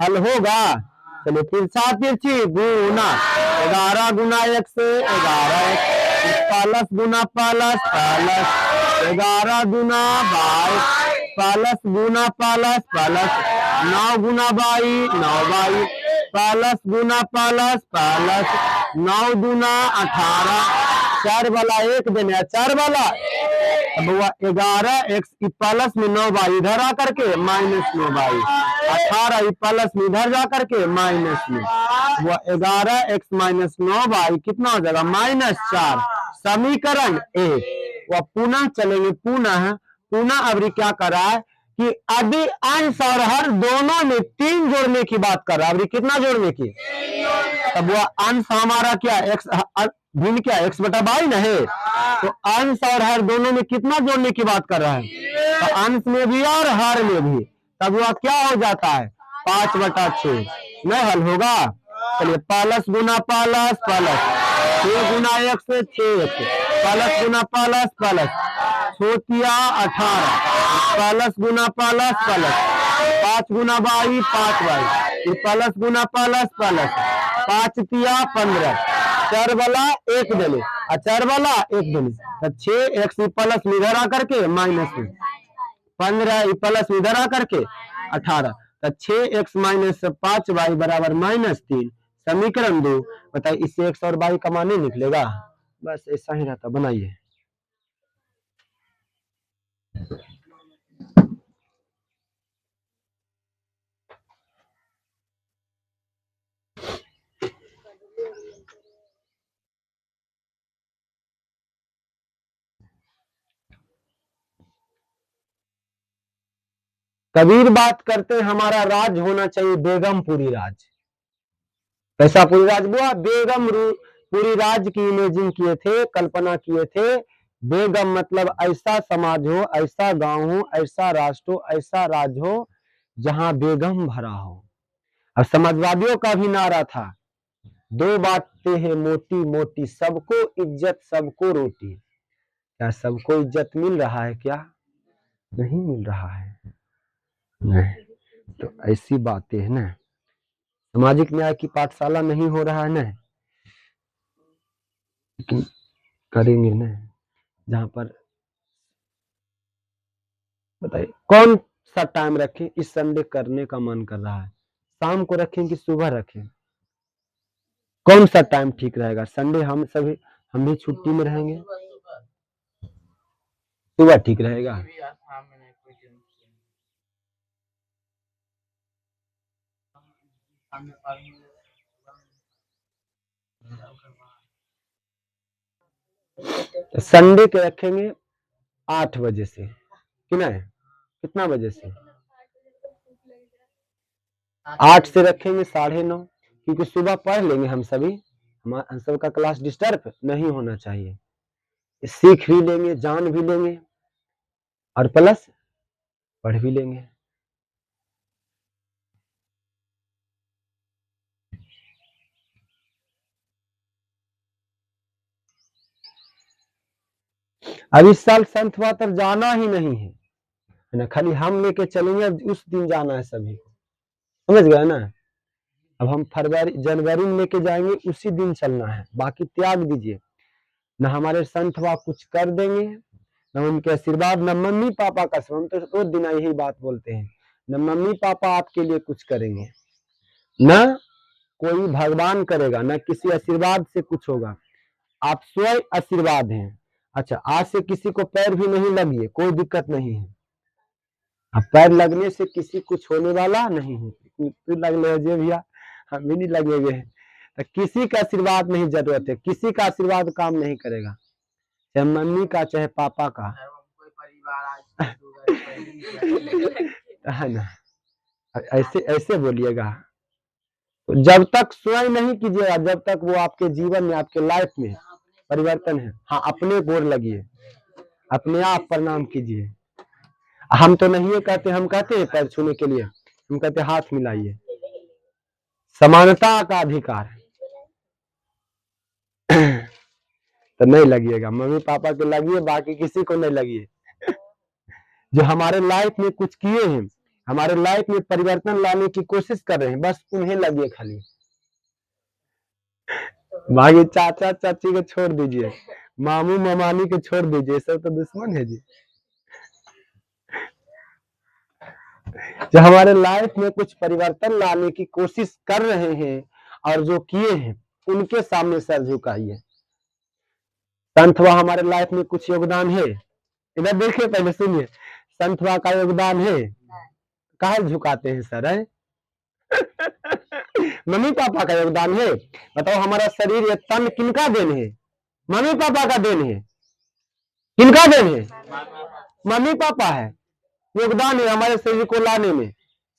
हल होगा। चलिए, फिर 7 तिरछी गुना 11 गुना 1 से 11 प्लस गुना प्लस 11 गुना 22 प्लस गुना प्लस 9 गुना 22 9 प्लस गुना प्लस 9 गुना 18 4 वाला 1 देने 4 वाला। अब हुआ 11x प्लस में 9y इधर आकर के माइनस 9y, 18 प्लस में इधर जा करके माइनस में, वो 11x माइनस 9y कितना हो जाएगा? -4। समीकरण 1। वह पुनः चलेंगे, पुनः अभी क्या कर रहा है कि अभी अंश और हर दोनों में 3 जोड़ने की बात कर रहा है। अभी कितना जोड़ने की? तब वह अंश हमारा क्या x भिन्न क्या x बटा बाई ना है, तो अंश और हर दोनों में कितना जोड़ने की बात कर रहा है? तो अंश में भी और हर में भी, तब वह क्या हो जाता है? 5 बटा 6 नहीं हल होगा। चलिए प्लस गुना प्लस प्लस 6 गुना 1 से 6 प्लस गुना प्लस प्लस छोटिया 18 plus Guna plus plus 5 Guna by 5 by plus Guna plus plus 5 तिया 15 4 वाला 1 देने और 4 वाला 1 देने, तो 6 x प्लस इधर आकर के माइनस 15 प्लस इधर आकर के 18, तो 6x माइनस 5y बराबर -3। समीकरण 2। बताइए इससे x और y का मान नहीं निकलेगा? बस ऐसा ही रहता। बनाइए। कबीर बात करते हैं हमारा राज होना चाहिए बेगमपुरी राज। कैसा पुरी राज हुआ? बेगमपुरी राज की इमेजिन किए थे, कल्पना किए थे। बेगम मतलब ऐसा समाज हो, ऐसा गांव हो, ऐसा राष्ट्र हो, ऐसा राज हो जहां बेगम भरा हो। अब समाजवादियों का भी नारा था 2 बातें हैं मोटी मोटी, सबको इज्जत सबको रोटी। क्या सबको इज्जत मिल रहा है? क्या नहीं मिल रहा है? नहीं। तो ऐसी बातें है ना। सामाजिक न्याय की पाठशाला नहीं हो रहा है ना, लेकिन करेंगे ना। जहां पर बताइए कौन सा टाइम रखें? इस संडे करने का मन कर रहा है, शाम को रखें कि सुबह रखें? कौन सा टाइम ठीक रहेगा? संडे हम भी छुट्टी में रहेंगे, सुबह ठीक रहेगा। तो संडे के रखेंगे 8 बजे से, कि नहीं? कितना बजे से? 8 से रखेंगे 9:30, क्योंकि सुबह पढ़ लेंगे हम सभी। हम सबका क्लास डिस्टर्ब नहीं होना चाहिए, सीख भी लेंगे, जान भी लेंगे और प्लस पढ़ भी लेंगे। अब इस साल संत वातर जाना ही नहीं है ना, खाली हम लेके चलेंगे। अब उस दिन जाना है सभी को, समझ गए ना? अब हम जनवरी में लेके जाएंगे, उसी दिन चलना है, बाकी त्याग दीजिए। न हमारे संत वह कुछ कर देंगे, न उनके आशीर्वाद, न मम्मी पापा का। हम तो रोज दिन यही बात बोलते हैं, न मम्मी पापा आपके लिए कुछ करेंगे, न कोई भगवान करेगा, न किसी आशीर्वाद से कुछ होगा। आप स्वयं आशीर्वाद हैं। अच्छा, आज से किसी को पैर भी नहीं लगिए, कोई दिक्कत नहीं है। अब पैर लगने से किसी कुछ होने वाला नहीं है। तू लग ले भैया, हम भी नहीं लगेंगे। तो किसी का आशीर्वाद नहीं जरूरत है, किसी का आशीर्वाद काम नहीं करेगा, चाहे मम्मी का चाहे पापा का, है ना? ऐसे ऐसे बोलिएगा। तो जब तक स्वयं नहीं कीजिएगा, जब तक वो आपके जीवन में, आपके लाइफ में परिवर्तन है। हाँ, अपने गोर लगिए, अपने आप प्रणाम कीजिए। हम तो नहीं कहते, हम कहते हैं पैर छूने के लिए, हम कहते हाथ मिलाइए, समानता का अधिकार। तो नहीं लगिएगा, मम्मी पापा के लगिए, बाकी किसी को नहीं लगिए। जो हमारे लाइफ में कुछ किए हैं, हमारे लाइफ में परिवर्तन लाने की कोशिश कर रहे हैं, बस उन्हें लगिए खाली। बाकी चाचा चाची को छोड़ दीजिए, मामू मामानी को छोड़ दीजिए, सब तो दुश्मन है जी। जो हमारे लाइफ में कुछ परिवर्तन लाने की कोशिश कर रहे हैं और जो किए हैं, उनके सामने सर झुकाइए। संतवा हमारे लाइफ में कुछ योगदान है? इधर देखिए, पहले सुनिए, संतवा का योगदान है? काहे झुकाते हैं सर? है मम्मी पापा का योगदान है? बताओ, हमारा शरीर, ये तन किनका देन है? मम्मी पापा का देन है। किनका देन है? मम्मी पापा है, योगदान है हमारे शरीर को लाने में,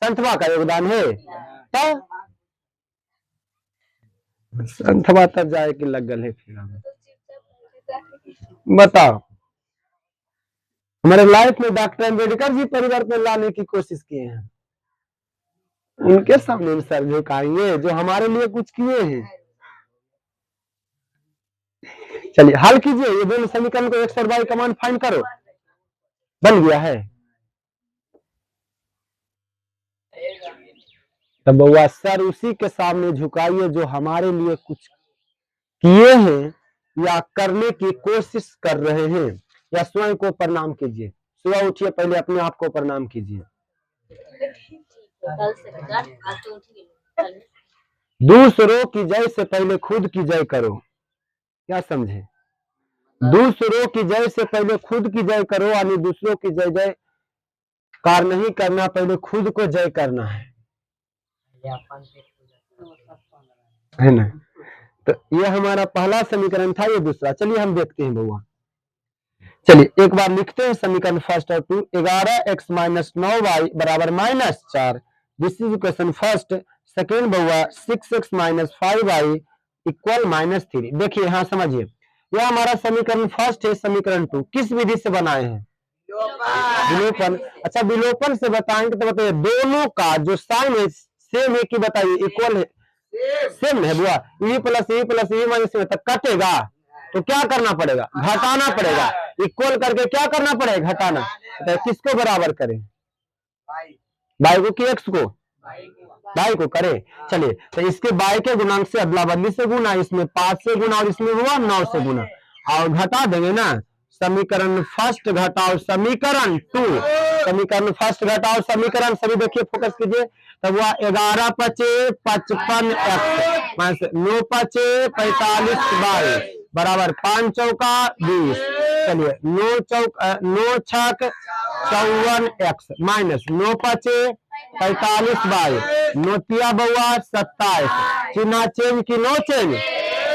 संतवा का योगदान है। तो संतवा तब जाए कि लग गल है फिर हमें बताओ। हमारे लाइफ में डॉक्टर अम्बेडकर जी परिवर्तन लाने की कोशिश किए हैं, उनके सामने सर झुकाएंगे जो हमारे लिए कुछ किए हैं। चलिए हल कीजिए, ये दोनों समीकरण को एक्स और वाई का मान फाइंड करो। बन गया है तब बउआ सर उसी के सामने झुकाइए जो हमारे लिए कुछ किए हैं या करने की कोशिश कर रहे हैं, या स्वयं को प्रणाम कीजिए। सुबह उठिए, पहले अपने आप को प्रणाम कीजिए। दूसरों की जय से पहले खुद की जय करो। क्या समझे? दूसरों की जय से पहले खुद की जय करो, यानी दूसरों की जय जय कार नहीं करना, पहले खुद को जय करना है ना। तो ये हमारा पहला समीकरण था, ये दूसरा। चलिए हम देखते हैं बउआ। चलिए एक बार लिखते हैं समीकरण फर्स्ट और टू। 11x - 9y बराबर -4, this is equation first. Second बउआ 6x - 5y इक्वल -3। देखिए हाँ समझिए, यह हमारा समीकरण फर्स्ट है। समीकरण टू किस विधि से बनाए हैं? विलोपन। अच्छा विलोपन से बताएंगे तो बताइए दोनों का जो साइन है सेम है कि बताइए इक्वल है? सेम है बुआ। ई प्लस ई माइनस तक कटेगा तो क्या करना पड़ेगा? घटाना पड़ेगा। इक्वल करके क्या करना पड़ेगा? घटाना। तो किसको बराबर करें? बाई को कि एक्स को? बाई को करें। चलिए तो इसके बाई के गुणांक से अदला बदली से गुना, इसमें 5 से गुना और इसमें हुआ 9 से गुना, और घटा देंगे ना। समीकरण फर्स्ट घटाओ समीकरण टू, समीकरण फर्स्ट घटाओ समीकरण, सभी देखिए फोकस कीजिए। तब हुआ 11 × 5 = 55 x 9 × 5 = 45y बराबर 5 चौका 20। चलिए 9 छक 54 x माइनस 9 × 5 = 45y, नोतिया बउआ 27। चिन्ह चेंज की नो चेंज?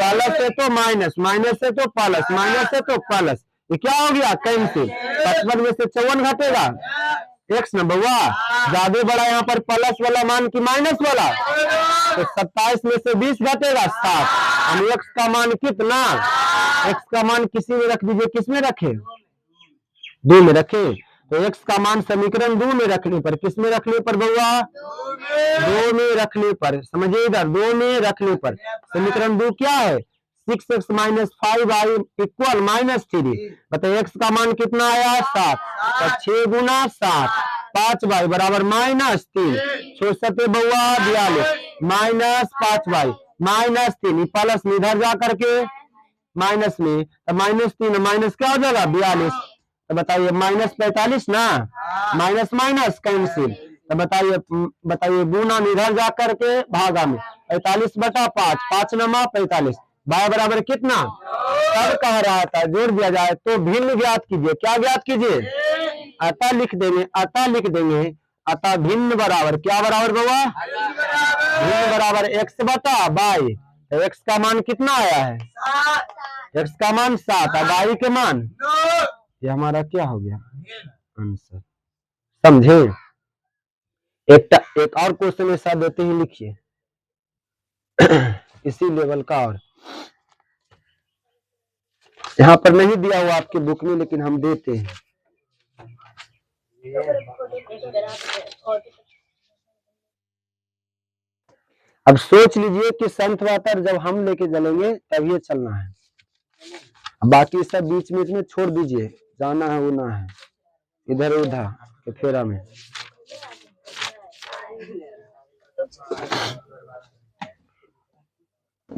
प्लस है तो माइनस, माइनस है तो प्लस, माइनस है तो प्लस, ये क्या हो गया? कैंसिल। 55 में से 54 घटेगा एक्स न बउआ, ज्यादा बड़ा यहाँ पर प्लस वाला मान की माइनस वाला, तो 27 में से 20 घटेगा 7। एक्स का मान कितना? एक्स का मान किसी में रख दीजिए, किस में रखे? 2 में रखे। तो एक्स का मान समीकरण 2 में रखने पर, किस में रखने पर बउआ? 2 में रखने पर। समझिए इधर 2 में रखने पर समीकरण 2 क्या है? 6x - 5y equal -3। बताइए एक्स का मान कितना आया? 7। तो 6 × 7 5y बराबर -3। 6 7 बउआ 42 -5y -3 प्लस में इधर जा करके माइनस में, तो -3 माइनस क्या हो जाएगा? 42। तो बताइए -45 ना, माइनस माइनस कैंसिल। तो बताइए गुना में इधर जा करके भागा में 45/5, 5 नमा 45, y बराबर कितना? तब कह रहा था जोड़ दिया जाए तो भिन्न ज्ञात कीजिए। क्या ज्ञात कीजिए? अतः लिख देंगे, अतः लिख देंगे, अतः भिन्न बराबर क्या बराबर बउआ? भिन्न बराबर x/y। तो x का मान कितना आया है? x का मान 7 और y के मान, ये हमारा क्या हो गया? आंसर। समझे? एक और क्वेश्चन ऐसा देते ही लिखिए इसी लेवल का, और यहाँ पर नहीं दिया हुआ आपकी बुक में, लेकिन हम देते हैं। अब सोच लीजिए कि संत वाटर जब हम लेके चलेंगे तब ये चलना है, बाकी सब बीच में इसमें छोड़ दीजिए, जाना है होना है इधर उधर के फेरा में।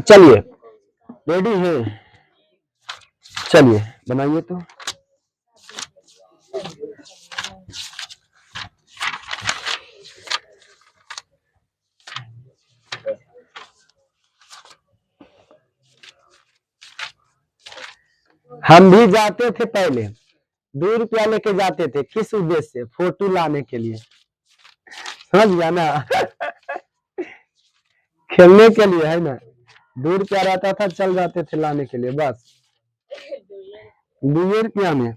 चलिए रेडी है? चलिए बनाइए तो। हम भी जाते थे पहले, 2 रुपया लेके जाते थे, किस उद्देश्य से? फोटो लाने के लिए, समझ गया ना खेलने के लिए है ना। 2 रुपया रहता था, चल जाते थे लाने के लिए, बस 2 रुपया में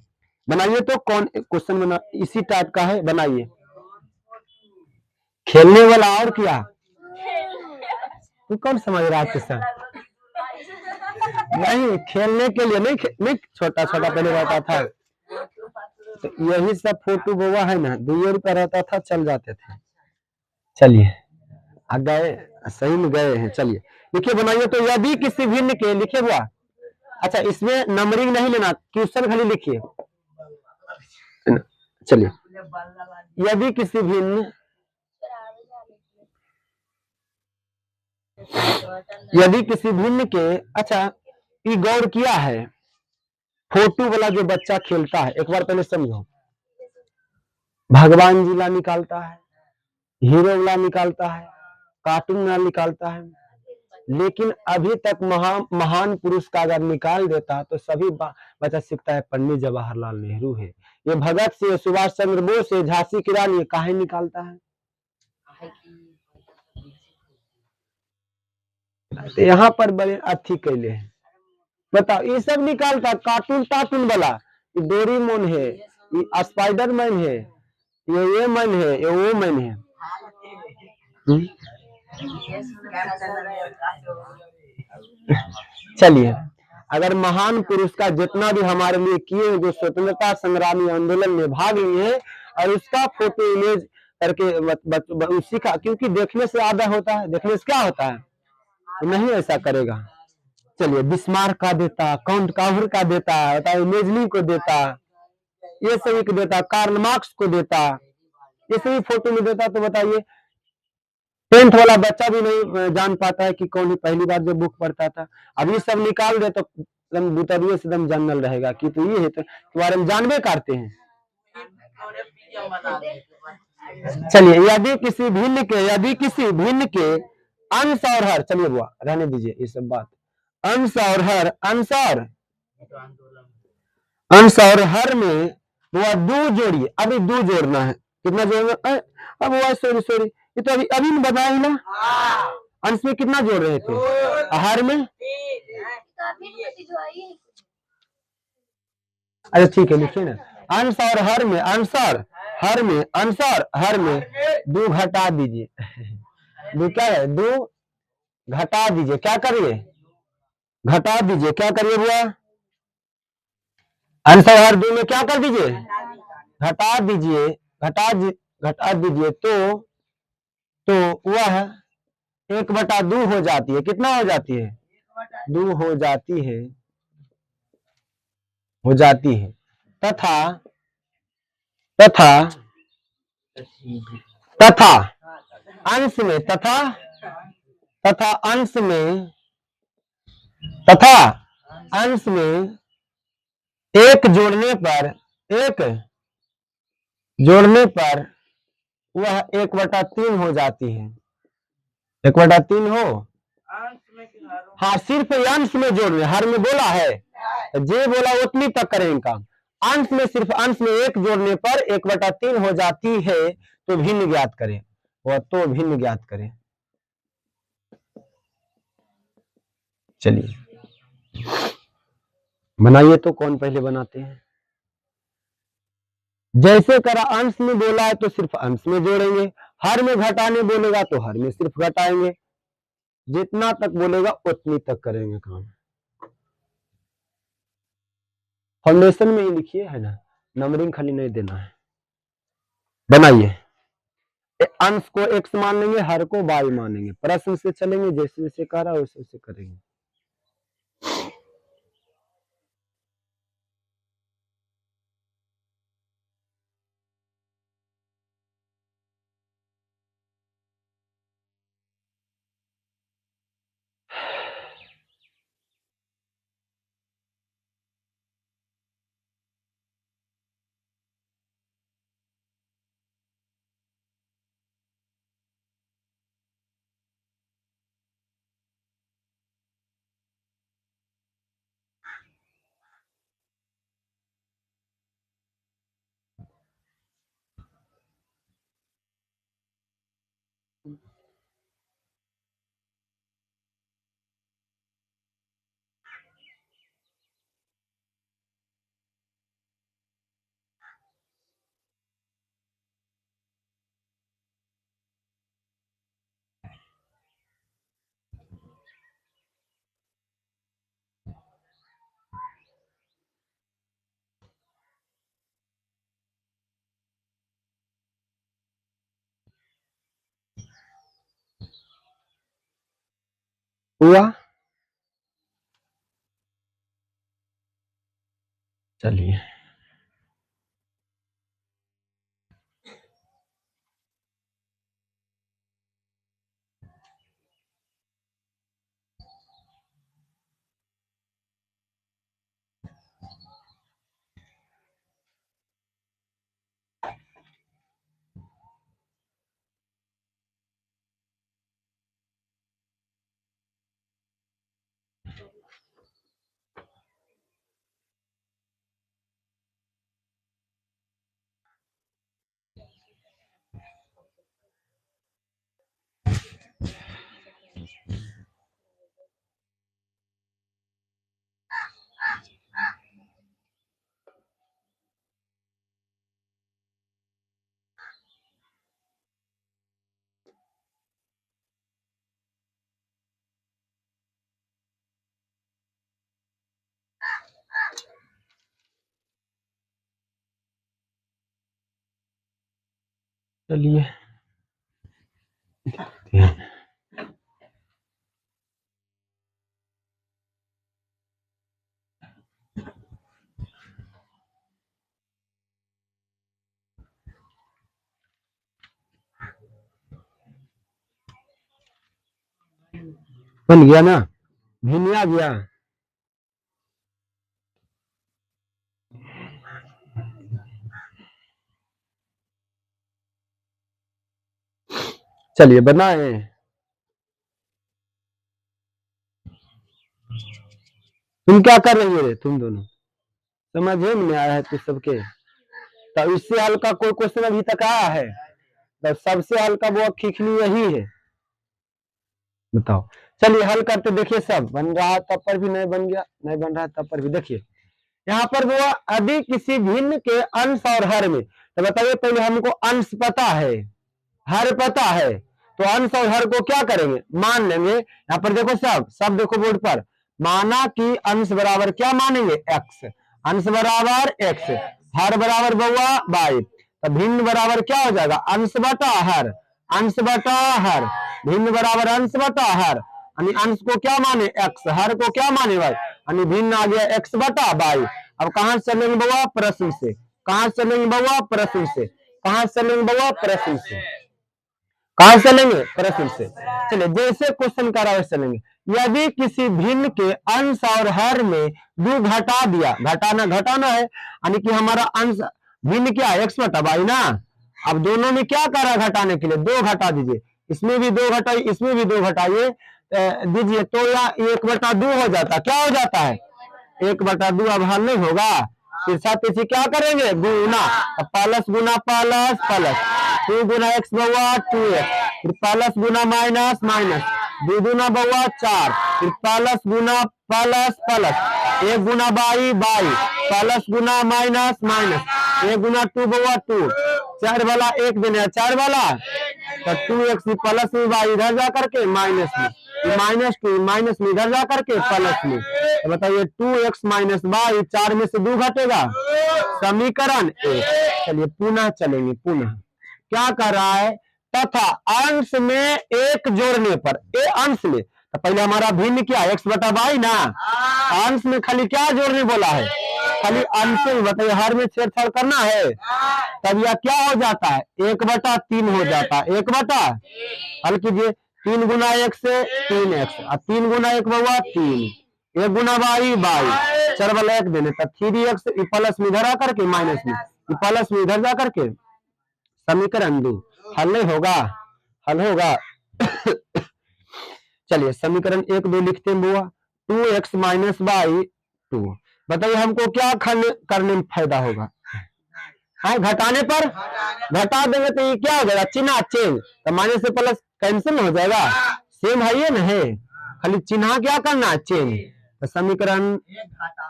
बनाइए। तो कौन क्वेश्चन बना इसी टाइप का है, बनाइए। खेलने वाला और क्या, तू कौन समझ रहा है क्वेश्चन? नहीं, खेलने के लिए नहीं, नहीं छोटा छोटा पहले रहता था, तो यही सब फोटो बोवा है ना, 2 रुपया रहता था, चल जाते थे। चलिए आ गए, सही में गए हैं। चलिए लिखिए, बनाइए। तो यदि किसी भिन्न के, लिखे हुआ, अच्छा इसमें नंबरिंग नहीं लेना, क्वेश्चन खाली लिखिए। चलिए, यदि किसी भिन्न, यदि किसी भिन्न के, अच्छा ये गौर किया है, फोटो वाला जो बच्चा खेलता है, एक बार पहले समझो, भगवान जिला निकालता है, हीरो वाला निकालता है, कार्टून वाला निकालता है, लेकिन अभी तक महान पुरुष का अगर निकाल देता तो सभी बच्चा सीखता है पंडित जवाहरलाल नेहरू है, ये भगत सिंह, सुभाष चंद्र बोस है, झांसी की रानी, काहे निकालता है? तो यहाँ पर बड़े अथी कैले हैं, बताओ ये सब निकालता, कार्टून टाटून वाला, ये डोरीमोन है, ये स्पाइडरमैन है, ये मैन है, ये वो मैन है। चलिए, अगर महान पुरुष का जितना भी हमारे लिए किए, जो स्वतंत्रता संग्रामी आंदोलन में भाग लिए और उसका फोटो इमेज करके उसी का, क्योंकि देखने से आधा होता है, देखने से क्या होता है, नहीं ऐसा करेगा। चलिए, बिस्मार्क का देता, काउंट कावर का देता, इमेजनी को देता, ये सभी को देता, कार्ल मार्क्स को देता, ये सभी फोटो में देता। तो बताइए 10th वाला बच्चा भी नहीं जान पाता है कि कौन है, पहली बार जब बुक पढ़ता था। अब ये सब निकाल दे तो एकदम बुतरिये से एकदम जानल रहेगा कि तो ये है, तो तुम्हारे में जानबे करते हैं। चलिए, यदि किसी भिन्न के, यदि किसी भिन्न के अंश और हर, चलिए बुआ रहने दीजिए ये सब बात, अंश और हर, अंश और हर में बुआ 2 जोड़िए, अभी 2 जोड़ना है, कितना जोड़ना? अब बुआ सॉरी सॉरी, ये तो अभी अभी बताया ही ना, अंश में कितना जोड़ रहे थे, हर में, अच्छा ठीक है लिखिए ना, अंश और हर में, अंसर हर में, अंसर हर में 2 घटा दीजिए, 2 क्या है, 2 घटा दीजिए, क्या करिए, घटा दीजिए, क्या करिए बुआ, अंश और हर 2 में क्या कर दीजिए, घटा दीजिए, घटा दीजिए, तो वह 1/2 हो जाती है, कितना हो जाती है, 2 हो जाती है, तथा तथा तथा अंश में, तथा अंश में, तथा अंश में 1 जोड़ने पर, 1 जोड़ने पर वह 1/3 हो जाती है, 1/3 हो, हाँ सिर्फ अंश में जोड़ने, हर में बोला है, जे बोला उतनी तक करें काम, अंश में सिर्फ अंश में 1 जोड़ने पर 1/3 हो जाती है, तो भिन्न ज्ञात करें, वह तो भिन्न ज्ञात करें। चलिए बनाइए, तो कौन पहले बनाते हैं? जैसे करा, अंश में बोला है तो सिर्फ अंश में जोड़ेंगे, हर में घटाने बोलेगा तो हर में सिर्फ घटाएंगे, जितना तक बोलेगा उतनी तक करेंगे काम। फाउंडेशन में ही लिखिए, है ना, नंबरिंग खाली नहीं देना है। बनाइए, अंश को x मान लेंगे, हर को y मानेंगे, प्रश्न से चलेंगे, जैसे जैसे कह रहा है वैसे वैसे करेंगे। हुआ। चलिए चलिए देखते हैं। बन गया ना, भिन्न आ गया। चलिए बनाए। तुम क्या कर रही है तुम दोनों, समझ में आया है तुम सबके? तो इससे हल्का कोई क्वेश्चन अभी तक आया है? तो सबसे हल्का वो खिखली यही है, बताओ। चलिए हल करते देखिए, सब बन रहा है तब पर भी नहीं बन गया, नहीं बन रहा है तब पर भी। देखिए यहाँ पर वो यदि किसी भिन्न के अंश और हर में, तो बताइए पहले हमको अंश पता है, हर पता है, तो अंश और हर को क्या करेंगे, मान लेंगे। यहाँ पर देखो सब सब देखो बोर्ड पर, माना कि अंश बराबर क्या मानेंगे, एक्स, अंश बराबर एक्स, हर बराबर बउआ बाई, तो भिन्न बराबर क्या हो जाएगा, अंश बटा हर, अंश बटा हर, भिन्न बराबर अंश बटा हर, यानी अंश को क्या माने एक्स, हर को क्या माने वाई, यानी भिन्न आ गया एक्स बटा बाई। अब कहां से चलेंगे बउआ, प्रश्न से, कहां से चलेंगे बउआ, प्रश्न से, कहां से चलेंगे बउआ, प्रश्न से, कहां से चलेंगे, प्रश्न से। चलिए जैसे क्वेश्चन कर रहा है चलेंगे। यदि किसी भिन्न के अंश और हर में दो घटा दिया, घटाना घटाना है, यानी कि हमारा अंश भिन्न क्या है, एक्स बटा बाई ना। अब दोनों में क्या कर रहा है घटाने के लिए, दो घटा दीजिए, इसमें भी दो घटाइए, इसमें भी दो घटाइए दीजिए, तो या एक बटा दो हो जाता, क्या हो जाता है, एक बटा दो। अब हल नहीं होगा, फिर साथ इसे क्या करेंगे, गुना, प्लस गुना प्लस प्लस, 2 गुना एक्स बउआ 2x, फिर प्लस गुना माइनस माइनस, 2 गुना बउआ 4, फिर plus Guna plus plus, 1 Guna by by, plus Guna minus minus, 1 गुना 2 बउआ 2, 4 वाला 1 देने 4 वाला, तो 2x प्लस में बाई इधर जा करके माइनस में, -2 माइनस में इधर जा करके प्लस में, तो बताइए 2x माइनस बाई, 4 में से 2 घटेगा, समीकरण 1। चलिए पुनः चलेंगे, पुनः क्या कर रहा है, तथा अंश में एक जोड़ने पर, ए अंश में, तो पहले हमारा भिन्न क्या है, एक्स बटा बाई ना, अंश में खाली क्या जोड़ने बोला है, खाली अंश में, बताइए हर में छेड़छाड़ करना है, तब यह क्या हो जाता है, 1/3 हो जाता है, 1/, हल कीजिए, 3 गुना 1 से 3x, और 3 गुना 1 बउआ 3, 1 गुना बाई बाई, 4 वाला 1 देने, तब 3x प्लस में इधर आकर के माइनस में, प्लस में इधर जा करके समीकरण 2। हल नहीं होगा, हल होगा। चलिए समीकरण 1 2 लिखते हैं बुआ, 2x माइनस बाई 2। बताइए हमको क्या करने में फायदा होगा, हाँ घटाने पर, घटा देंगे तो ये क्या हो जाएगा, चिन्ह चेंज, तो माइनस से प्लस कैंसिल हो जाएगा, सेम है ये नहीं, खाली चिन्ह क्या करना चेंज। तो समीकरण,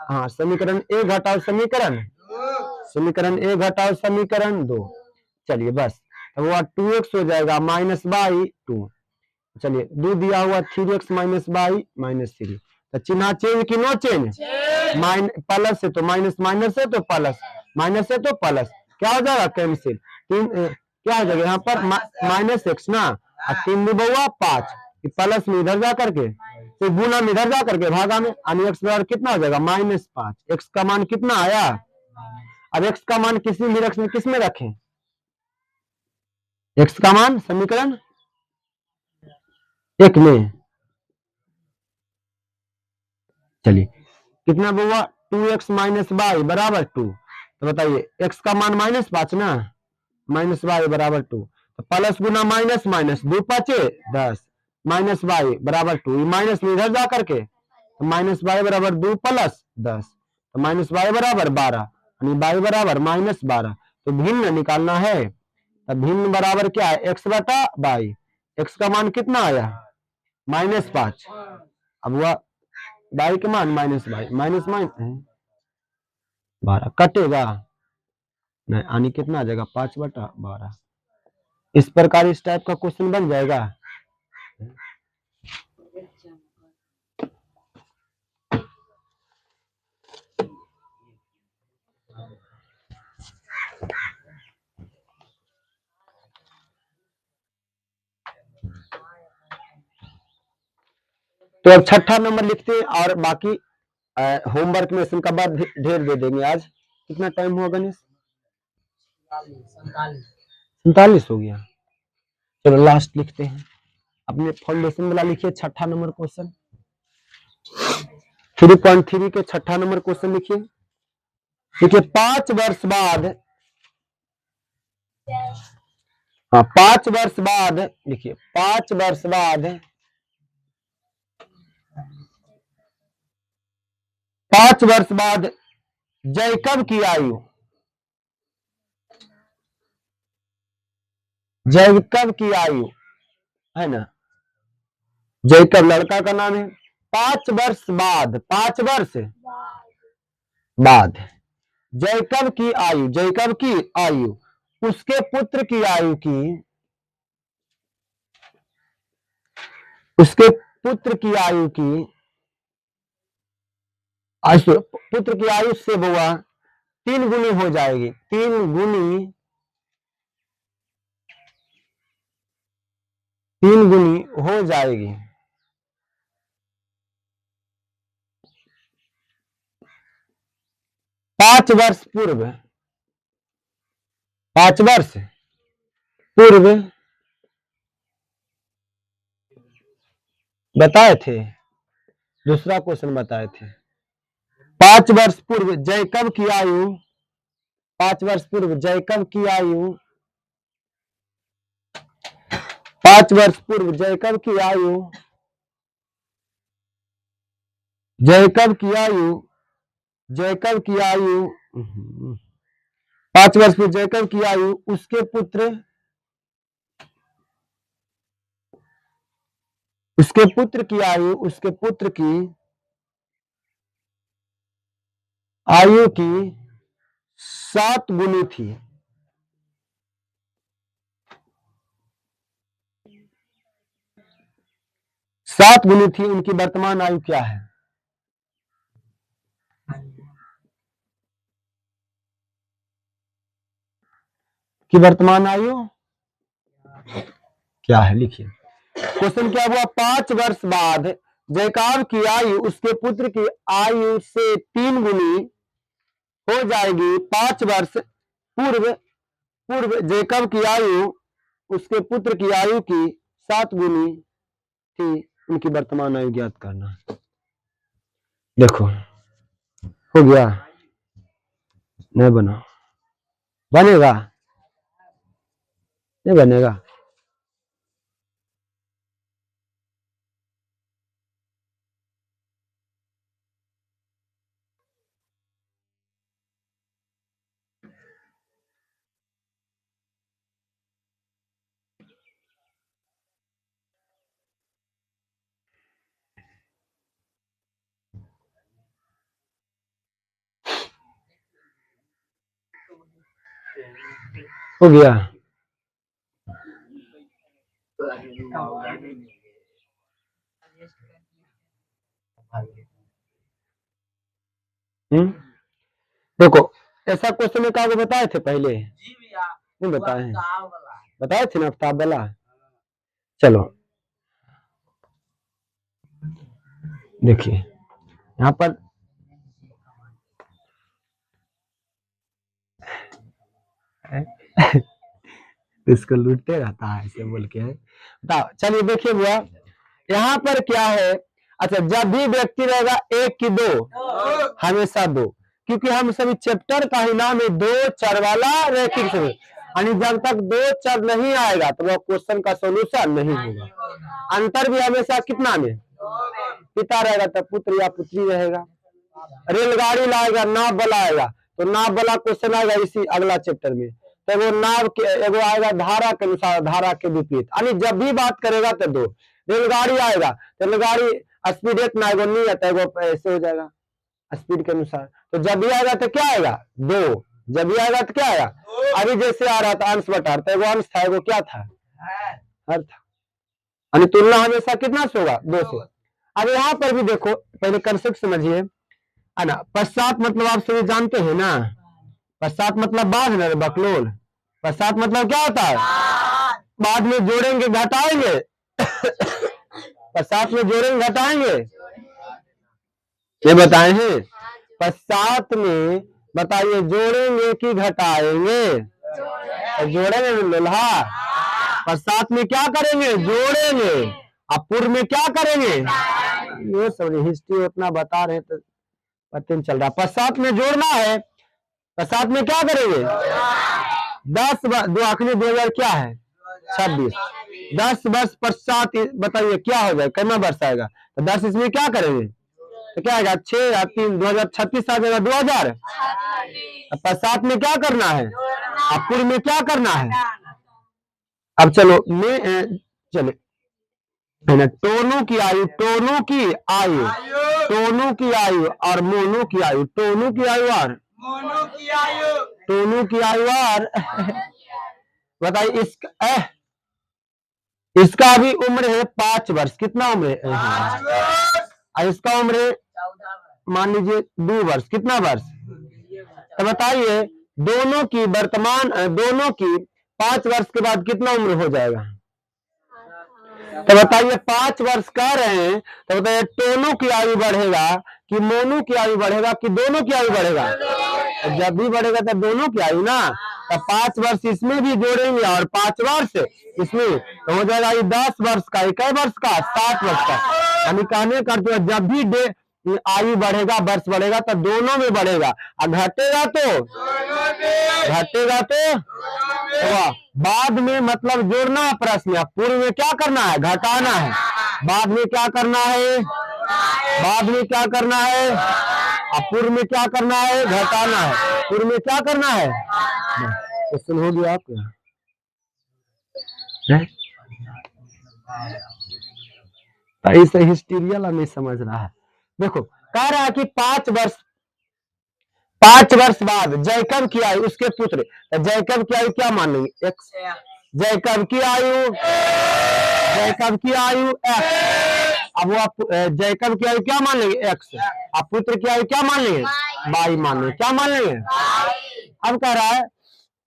हाँ समीकरण 1 घटाओ समीकरण, समीकरण 1 घटाओ समीकरण 2। चलिए बस, तो वो 2x हो जाएगा माइनस बाई 2। चलिए 2 दिया हुआ 3x माइनस बाई माइनस 3, तो चिन्ह चेंज कि नो चेंज, प्लस से तो माइनस, माइनस से तो प्लस, माइनस से तो प्लस, क्या हो जाएगा कैंसिल, क्या हो जाएगा यहाँ पर -x ना, 3 2 बउआ 5, प्लस में इधर जा करके तो गुना में इधर जा करके भागा में, यानी x बराबर कितना हो जाएगा -5। x का मान कितना आया, अब x का मान किसी भी x में किस में रखें, x का मान समीकरण 1 में। चलिए कितना हुआ 2x - y बराबर 2। तो बताइए x का मान -5 ना, -y बराबर 2, तो प्लस गुना माइनस माइनस 2 5 10 -y बराबर 2, ये माइनस में इधर जा करके तो -y बराबर 2 प्लस 10, तो -y बराबर 12, यानी y बराबर -12। तो भिन्न निकालना है, तो भिन्न बराबर क्या है x बटा y। x का मान कितना आया -5, अब हुआ y के मान -y, माइनस 12 कटेगा नहीं, यानी कितना आ जाएगा 5/12। इस प्रकार इस टाइप का क्वेश्चन बन जाएगा। तो अब छठा नंबर लिखते हैं और बाकी होमवर्क में इनका बाद ढेर दे देंगे। आज कितना टाइम हुआ गणेश, 47 हो गया। चलो लास्ट लिखते हैं, अपने फाउंडेशन वाला लिखिए छठा नंबर क्वेश्चन, 3.3 के छठा नंबर क्वेश्चन लिखिए। देखिए 5 वर्ष बाद, हाँ 5 वर्ष बाद लिखिए, 5 वर्ष बाद 5 वर्ष बाद जैकब की आयु, जैकब की आयु है ना, जैकब लड़का का नाम है। 5 वर्ष बाद, 5 वर्ष बाद जैकब की आयु, जैकब की आयु उसके पुत्र की आयु की, उसके पुत्र की आयु की, पुत्र की आयु से बुआ 3 गुनी हो जाएगी, 3 गुनी हो जाएगी। पांच वर्ष पूर्व, 5 वर्ष पूर्व बताए थे, दूसरा क्वेश्चन बताए थे। 5 वर्ष पूर्व जैकब की आयु, 5 वर्ष पूर्व जैकब की आयु, 5 वर्ष पूर्व जैकब की आयु, जैकब की आयु, जैकब की आयु 5 वर्ष पूर्व जैकब की आयु उसके पुत्र, उसके पुत्र की आयु, उसके पुत्र की आयु की 7 गुनी थी। सात गुनी थी, उनकी वर्तमान आयु क्या है? कि वर्तमान आयु क्या है, लिखिए। क्वेश्चन क्या हुआ, 5 वर्ष बाद जैकब की आयु उसके पुत्र की आयु से 3 गुनी हो जाएगी। 5 वर्ष पूर्व, पूर्व जैकब की आयु उसके पुत्र की आयु की 7 गुनी थी, उनकी वर्तमान आयु ज्ञात करना। देखो हो गया, नहीं बना, बनेगा नहीं बनेगा? हो गया। देखो ऐसा क्वेश्चन एक आगे बताए थे पहले, जी भैया, नहीं बताए हैं? आफ्ताब वाला बताए थे ना आफ्ताब वाला। चलो देखिए यहाँ पर इसको लूटते रहता है ऐसे बोल के है। बताओ, चलिए देखिए बुआ, यहाँ पर क्या है। अच्छा, जब भी व्यक्ति रहेगा एक की दो, हमेशा दो, क्योंकि हम सभी चैप्टर का ही नाम है दो चर वाला रैखिक समीकरण, यानी जब तक दो चर नहीं आएगा तो वह क्वेश्चन का सोल्यूशन नहीं होगा। अंतर भी हमेशा कितना में, पिता रहेगा तो पुत्र या पुत्री रहेगा। रेलगाड़ी लाएगा, नाव वाला तो नाव वाला क्वेश्चन आएगा इसी अगला चैप्टर में, तो वो नाव के एगो आएगा धारा के अनुसार, धारा के विपरीत, यानी जब भी बात करेगा तो दो। रेलगाड़ी आएगा तो रेलगाड़ी स्पीड एक ना एगो नहीं आता, एगो ऐसे हो जाएगा स्पीड के अनुसार। तो जब भी आएगा तो क्या आएगा, दो। जब भी आएगा तो क्या आएगा, अभी जैसे आ रहा था अंश बटा, तो एगो अंश था, एगो क्या था, हर था, यानी तुलना हमेशा कितना से होगा, दो से। अब यहाँ पर भी देखो, पहले कंसेप्ट समझिए, है ना। पश्चात मतलब आप सभी जानते हैं ना, पश्चात मतलब बाद में, बकलोल। पश्चात मतलब क्या होता है, बाद में जोड़ेंगे घटाएंगे। पश्चात में जोड़ेंगे घटाएंगे, ये बताए हैं। पश्चात में बताइए जोड़ेंगे कि घटाएंगे, जोड़ेंगे लोल्हा। पश्चात में क्या करेंगे, जोड़ेंगे। अब पूर्व में क्या करेंगे, ये सब हिस्ट्री उतना बता रहे तो पता नहीं चल रहा। पश्चात में जोड़ना है, पश्चात में क्या करेंगे, 10 दो आखिरी 2000 क्या है 26, 10 वर्ष पश्चात बताइए क्या हो जाएगा, कितना वर्ष आएगा, तो 10 इसमें क्या करेंगे, तो क्या आएगा 6 या 3, 2036 आ जाएगा 2000। पश्चात में क्या करना है, अब पूर्व में क्या करना है। अब चलो चले, टोनू की आयु, टोनू की आयु, टोनू की आयु और मोनू की आयु, टोनू की आयु और मोनू की आयु, टोनू की आयु और बताइए इसका अभी उम्र है 5 वर्ष, कितना उम्र है, इसका उम्र है मान लीजिए 2 वर्ष, कितना वर्ष, तो बताइए दोनों की वर्तमान, दोनों की 5 वर्ष के बाद कितना उम्र हो जाएगा, तो बताइए 5 वर्ष कह रहे हैं, तो बताइए टोनू की आयु बढ़ेगा कि मोनू की आयु बढ़ेगा कि दोनों की आयु बढ़ेगा, तो जब भी बढ़ेगा तो दोनों की आयु ना, तो 5 वर्ष इसमें भी जोड़ेंगे और 5 वर्ष इसमें, तो हो जाएगा ये 10 वर्ष का, 1 वर्ष का 7 वर्ष का। यानी कहने करते हैं जब भी आयु बढ़ेगा, वर्ष बढ़ेगा तो दोनों में बढ़ेगा, और घटेगा तो बाद में मतलब जोड़ना है प्रश्न, पूर्व में क्या करना है, घटाना है, बाद में क्या करना है, बाद में क्या करना है, अब पूर्व में क्या करना है, घटाना है, पूर्व में क्या करना है। क्वेश्चन हो गया आपका, ऐसे हिस्टीरियल नहीं समझ रहा है। देखो कह रहा है कि 5 वर्ष बाद जैकब की आयु, उसके पुत्र, जैकब की आयु क्या मान लेंगे, एक्स, जैकब की आयु, जैकब की आयु एक्स, अब वो जैकब की आयु क्या मान लेंगे, एक्स, अब पुत्र की आयु क्या मान लेंगे, वाई मान लेंगे, क्या मान लेंगे। अब कह रहा है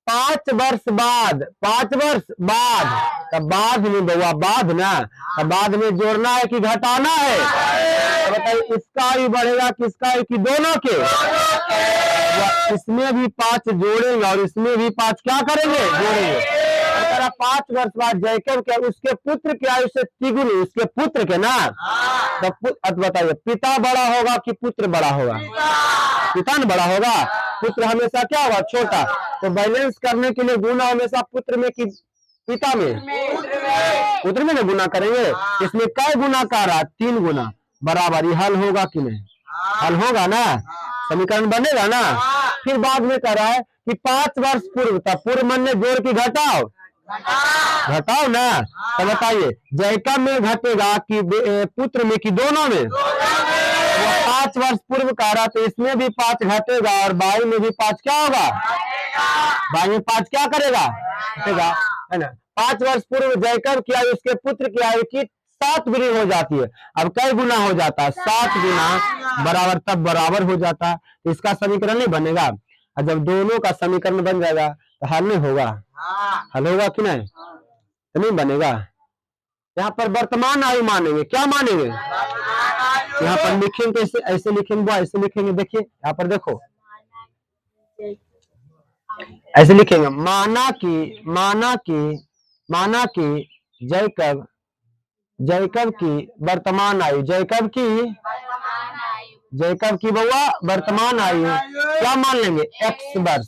5 वर्ष बाद, 5 वर्ष बाद, तब बाद में बउआ बाद ना, तब बाद में जोड़ना है कि घटाना है, तो बताइए इसका आयु बढ़ेगा किसका आयु कि दोनों के, इसमें भी 5 जोड़ेंगे और इसमें भी 5 क्या करेंगे, जोड़ेंगे। 5 वर्ष बाद जैकब के उसके पुत्र की आयु से तिगुनी, उसके पुत्र के ना, तो बताइए पिता बड़ा होगा कि पुत्र बड़ा होगा, पिता न बड़ा होगा, पुत्र हमेशा क्या होगा, छोटा। तो बैलेंस करने के लिए गुना हमेशा पुत्र में कि पिता में, पुत्र में ना गुना करेंगे। इसमें कई गुना कर रहा, 3 गुना, बराबर ये हल होगा कि नहीं, हल होगा ना, समीकरण बनेगा ना। फिर बाद में कह रहा है कि 5 वर्ष पूर्व, तब पूर्व मन ने जोड़ के घटाओ, घटाओ ना, तो बताइए जैकब में घटेगा कि पुत्र में कि दोनों में, 5 वर्ष पूर्व कह रहा, तो इसमें भी 5 घटेगा और बाई में भी 5 क्या होगा, बाई में 5 क्या करेगा, घटेगा, है ना। 5 वर्ष पूर्व जैकब की आयु उसके पुत्र की आयु की 7 गुनी हो जाती है। अब कई गुना हो जाता है, 7 गुना बराबर, तब बराबर हो जाता है, तो इसका समीकरण नहीं बनेगा। और जब दोनों का समीकरण बन जाएगा तो हल नहीं होगा, हल होगा कि नहीं, तो नहीं बनेगा। यहाँ पर वर्तमान आयु मानेंगे, क्या मानेंगे, यहाँ पर लिखेंगे कैसे, ऐसे लिखेंगे वो ऐसे लिखेंगे, देखिए यहाँ पर देखो ऐसे लिखेंगे, माना कि जैकब की वर्तमान आयु, जैकब की बउआ वर्तमान आयु क्या मान लेंगे, x वर्ष,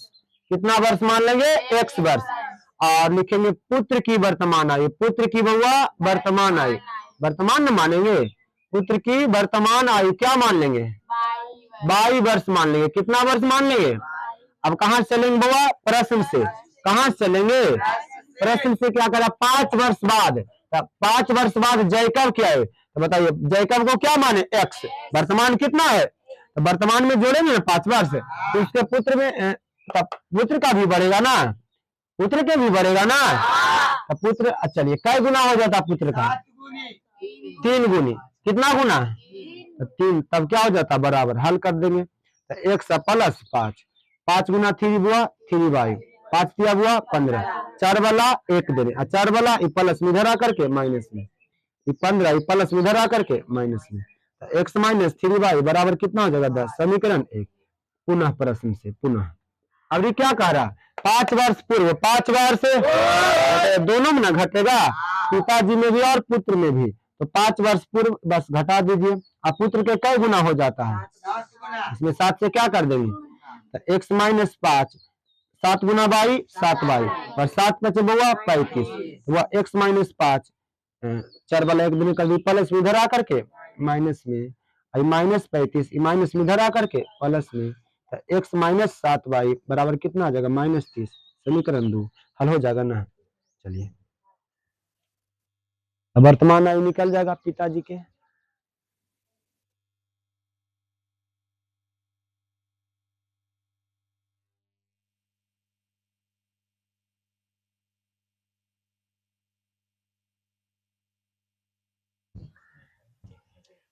कितना वर्ष मान लेंगे, x वर्ष। और लिखेंगे पुत्र की वर्तमान आयु, पुत्र की बउआ वर्तमान आयु, वर्तमान न मानेंगे, पुत्र की वर्तमान आयु क्या मान लेंगे, 22 वर्ष मान लेंगे, कितना वर्ष मान लेंगे। अब कहां से चलेंगे बउआ, प्रश्न से, कहां से चलेंगे, प्रश्न से क्या करा, 5 वर्ष बाद, 5 वर्ष बाद जैकब क्या है, तो बताइए जैकब को क्या माने, x, वर्तमान कितना है, तो वर्तमान में जोड़ेंगे ना 5 वर्ष, तो उसके पुत्र में पुत्र का भी बढ़ेगा ना, पुत्र के भी बढ़ेगा ना, तो पुत्र, चलिए कै गुना हो जाता पुत्र का, 3 गुनी, कितना गुना, तो 3, तब क्या हो जाता बराबर, हल कर देंगे, तो 1 प्लस 5 गुना 3 बुआ 3 बाई 5 दिया बुआ 15, 4 वाला 1 दे रहे, 4 वाला प्लस में इधर आकर के माइनस में, 15 प्लस में इधर आकर के माइनस में, तो x माइनस 3 बाई बराबर कितना हो जाएगा 10, समीकरण 1। पुनः प्रश्न से, पुनः अब ये क्या कह रहा, 5 वर्ष पूर्व, 5 वर्ष दोनों में ना घटेगा, पिताजी में भी और पुत्र में भी, तो 5 वर्ष पूर्व बस घटा दीजिए। अब पुत्र के कई गुना हो जाता है, इसमें 7 से क्या कर देंगे, तो x minus 5, 7 Guna by 7 by, और 7 बचे बउआ 35, वह x माइनस 5, 4 वाला 1 दिन कर दी प्लस में इधर आकर के माइनस में, माइनस 35 माइनस में इधर आकर के प्लस में, तो x माइनस 7 बाई बराबर कितना आ जाएगा माइनस 30, समीकरण 2 हल हो जाएगा ना। चलिए अब वर्तमान आयु निकल जाएगा पिताजी के,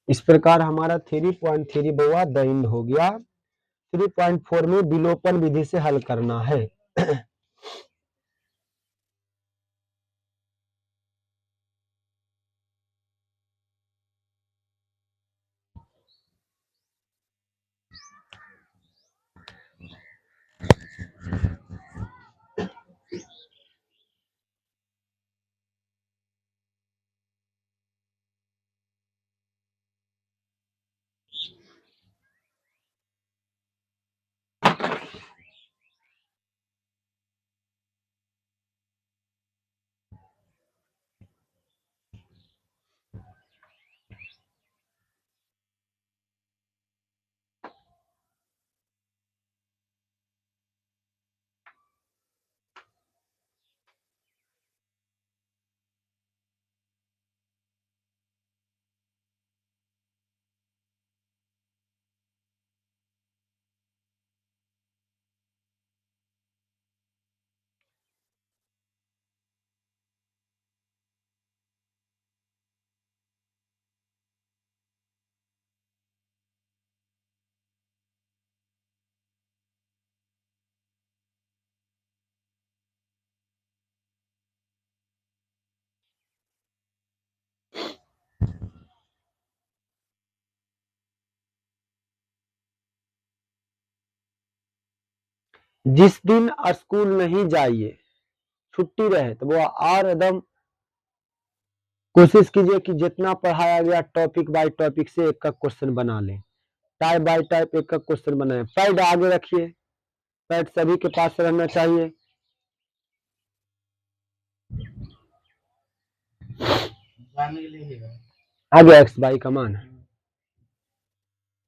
इस प्रकार हमारा 3.3 बउआ द एंड हो गया। 3.4 में विलोपन विधि से हल करना है। जिस दिन स्कूल नहीं जाइए, छुट्टी रहे, तो वो और एकदम कोशिश कीजिए कि जितना पढ़ाया गया टॉपिक बाय टॉपिक से एक का क्वेश्चन बना लें, टाइप बाय टाइप एक का क्वेश्चन बनाएं। पैड आगे रखिए, पैड सभी के पास रहना चाहिए। आ गया एक्स बाई का मान,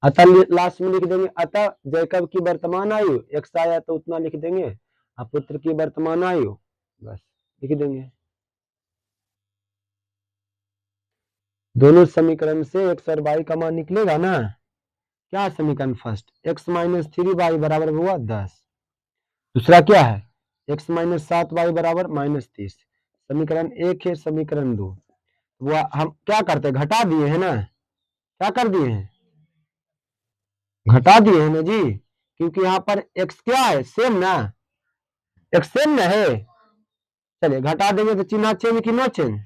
अतः लास्ट में लिख देंगे, अतः जैकब की वर्तमान आयु x आया तो उतना लिख देंगे, अब पुत्र की वर्तमान आयु बस लिख देंगे। दोनों समीकरण से x और y का मान निकलेगा ना। क्या समीकरण फर्स्ट, x माइनस 3y बराबर हुआ 10, दूसरा क्या है x माइनस 7y बराबर माइनस 30, समीकरण 1 है, समीकरण 2 वो हम क्या करते हैं, घटा दिए हैं ना, क्या कर दिए हैं, घटा दिए हैं ना जी, क्योंकि यहाँ पर x क्या है सेम ना, x सेम ना है। चलिए घटा देंगे तो चिन्ह चेंज कि नो चेंज,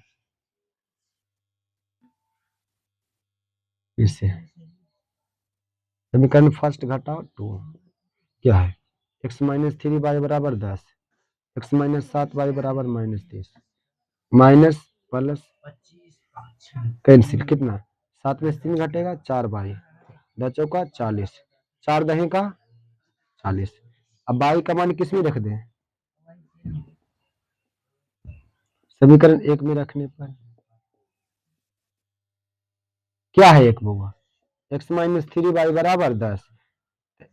फिर से समीकरण फर्स्ट घटाओ 2 क्या है x माइनस 3y बराबर 10 x माइनस 7y बराबर माइनस 30 माइनस प्लस 25 कैंसिल कितना 7 में से 3 घटेगा 4y 10 चौका 40 4 दही का 40 अब y का मान किस में रख दें समीकरण 1 में रखने पर क्या है एक बउआ x माइनस 3y बराबर 10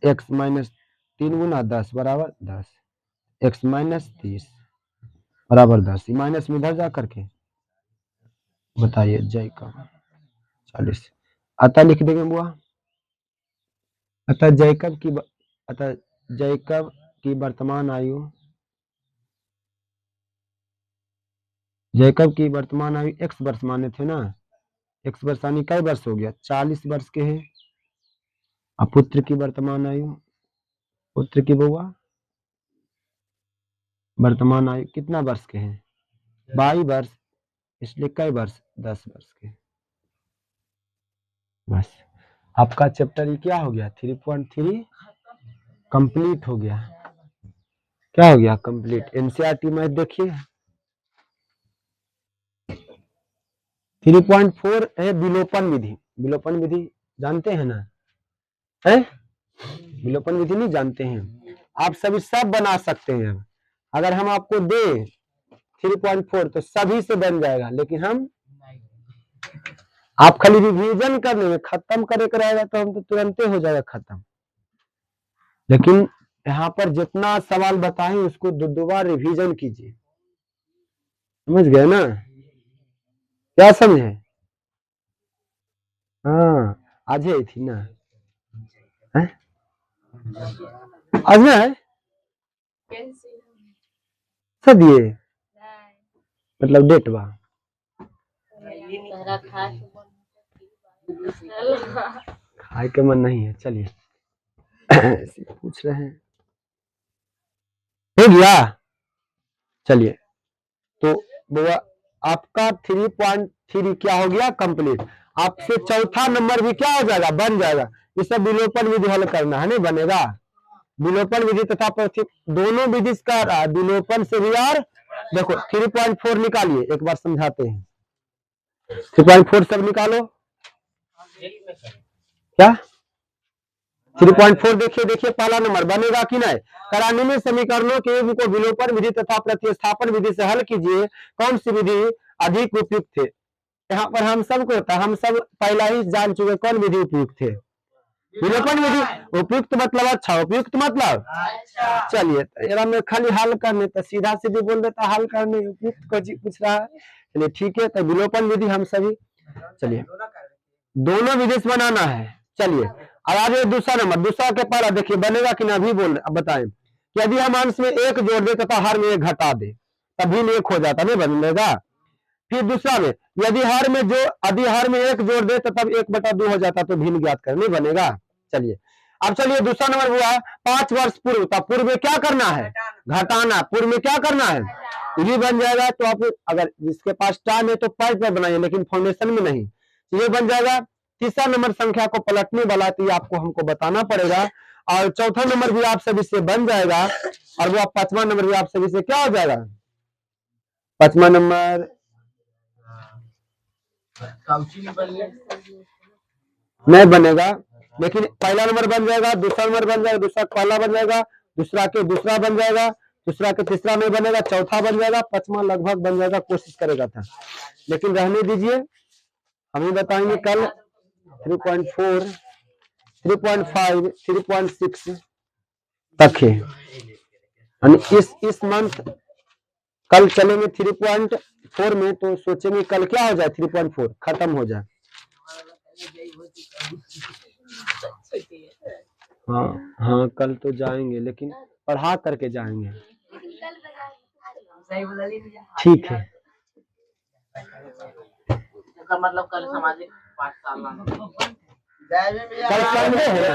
x माइनस 3 गुना 10 बराबर 10 x माइनस 30 बराबर 10 माइनस में इधर जा करके बताइए जय का 40 अतः लिख देंगे बुआ अतः जैकब की वर्तमान आयु x वर्ष माने थे ना x वर्षानी कई वर्ष हो गया 40 वर्ष के हैं अब पुत्र की वर्तमान आयु पुत्र की बउआ वर्तमान आयु कितना वर्ष के हैं 22 वर्ष इसलिए कई वर्ष 10 वर्ष के बस आपका चैप्टर क्या हो गया 3.3 कंप्लीट हो गया क्या हो गया कंप्लीट एनसीईआरटी मैथ देखिए 3.4 है विलोपन विधि जानते हैं ना है विलोपन विधि नहीं जानते हैं आप सभी सब बना सकते हैं अगर हम आपको दे 3.4 तो सभी से बन जाएगा लेकिन हम आप खाली रिवीजन करने में खत्म करे रहेगा तो हम तो तुरंत हो जाएगा खत्म लेकिन यहाँ पर जितना सवाल बताएं उसको दो बार रिवीजन कीजिए समझ गए ना क्या समझे हाँ आज ही थी ना है आज ना है सदिए मतलब डेट बा खाए के मन नहीं है चलिए पूछ रहे हैं हो गया चलिए तो बुआ आपका 3.3 क्या हो गया कंप्लीट आपसे चौथा नंबर भी क्या हो जाएगा बन जाएगा ये सब विलोपन विधि हल करना है नहीं बनेगा विलोपन विधि तथा दोनों विधि का विलोपन से भी यार देखो 3.4 निकालिए एक बार समझाते हैं 3.4 सब निकालो क्या 3.4 देखिए पहला नंबर बनेगा कि नहीं करानी समीकरणों के योग को विलोपन विधि तथा प्रतिस्थापन विधि से हल कीजिए कौन सी विधि अधिक उपयुक्त थे यहाँ पर हम सबको होता है हम सब पहला ही जान चुके कौन विधि उपयुक्त थे विलोपन विधि उपयुक्त मतलब अच्छा उपयुक्त मतलब चलिए में खाली हल करने तो सीधा सीधी बोल देता हल करने उपयुक्त को पूछ रहा है चलिए ठीक है तो विलोपन विधि हम सभी चलिए दोनों विधि से बनाना है चलिए अब आगे दूसरा नंबर दूसरा के पहला देखिए बनेगा कि ना भी बोल अब बताएं कि यदि हम अंश में एक जोड़ दे तथा हर में एक घटा दे तभी एक हो जाता नहीं बनेगा फिर दूसरा में यदि हर में एक जोड़ दे तो तब 1/2 हो जाता तो भिन्न ज्ञात कर नहीं बनेगा चलिए अब चलिए दूसरा नंबर हुआ 5 वर्ष पूर्व तब पूर्व में क्या करना है घटाना पूर्व में क्या करना है ये बन जाएगा तो आप अगर जिसके पास टाइम है तो पाइप पर बनाइए लेकिन फाउंडेशन में नहीं ये बन जाएगा तीसरा नंबर संख्या को पलटने वाला तो आपको हमको बताना पड़ेगा और चौथा नंबर भी आप सभी से बन जाएगा और वो पांचवा नंबर भी आप सभी से क्या हो जाएगा पांचवा नंबर नहीं बनेगा लेकिन पहला नंबर बन जाएगा दूसरा नंबर बन जाएगा दूसरा पहला बन जाएगा दूसरा के दूसरा बन जाएगा दूसरा के तीसरा नहीं बनेगा चौथा बन जाएगा पांचवा लगभग बन जाएगा कोशिश करेगा था लेकिन रहने दीजिए हम बताएंगे कल 3.4 3.5 3.6 तक है इस मंथ कल चलेंगे 3.4 में तो सोचेंगे कल क्या हो जाए 3.4 खत्म हो जाए हाँ कल तो जाएंगे लेकिन पढ़ा करके जाएंगे ठीक है मतलब कल सामाजिक पाठशाला कल संडे है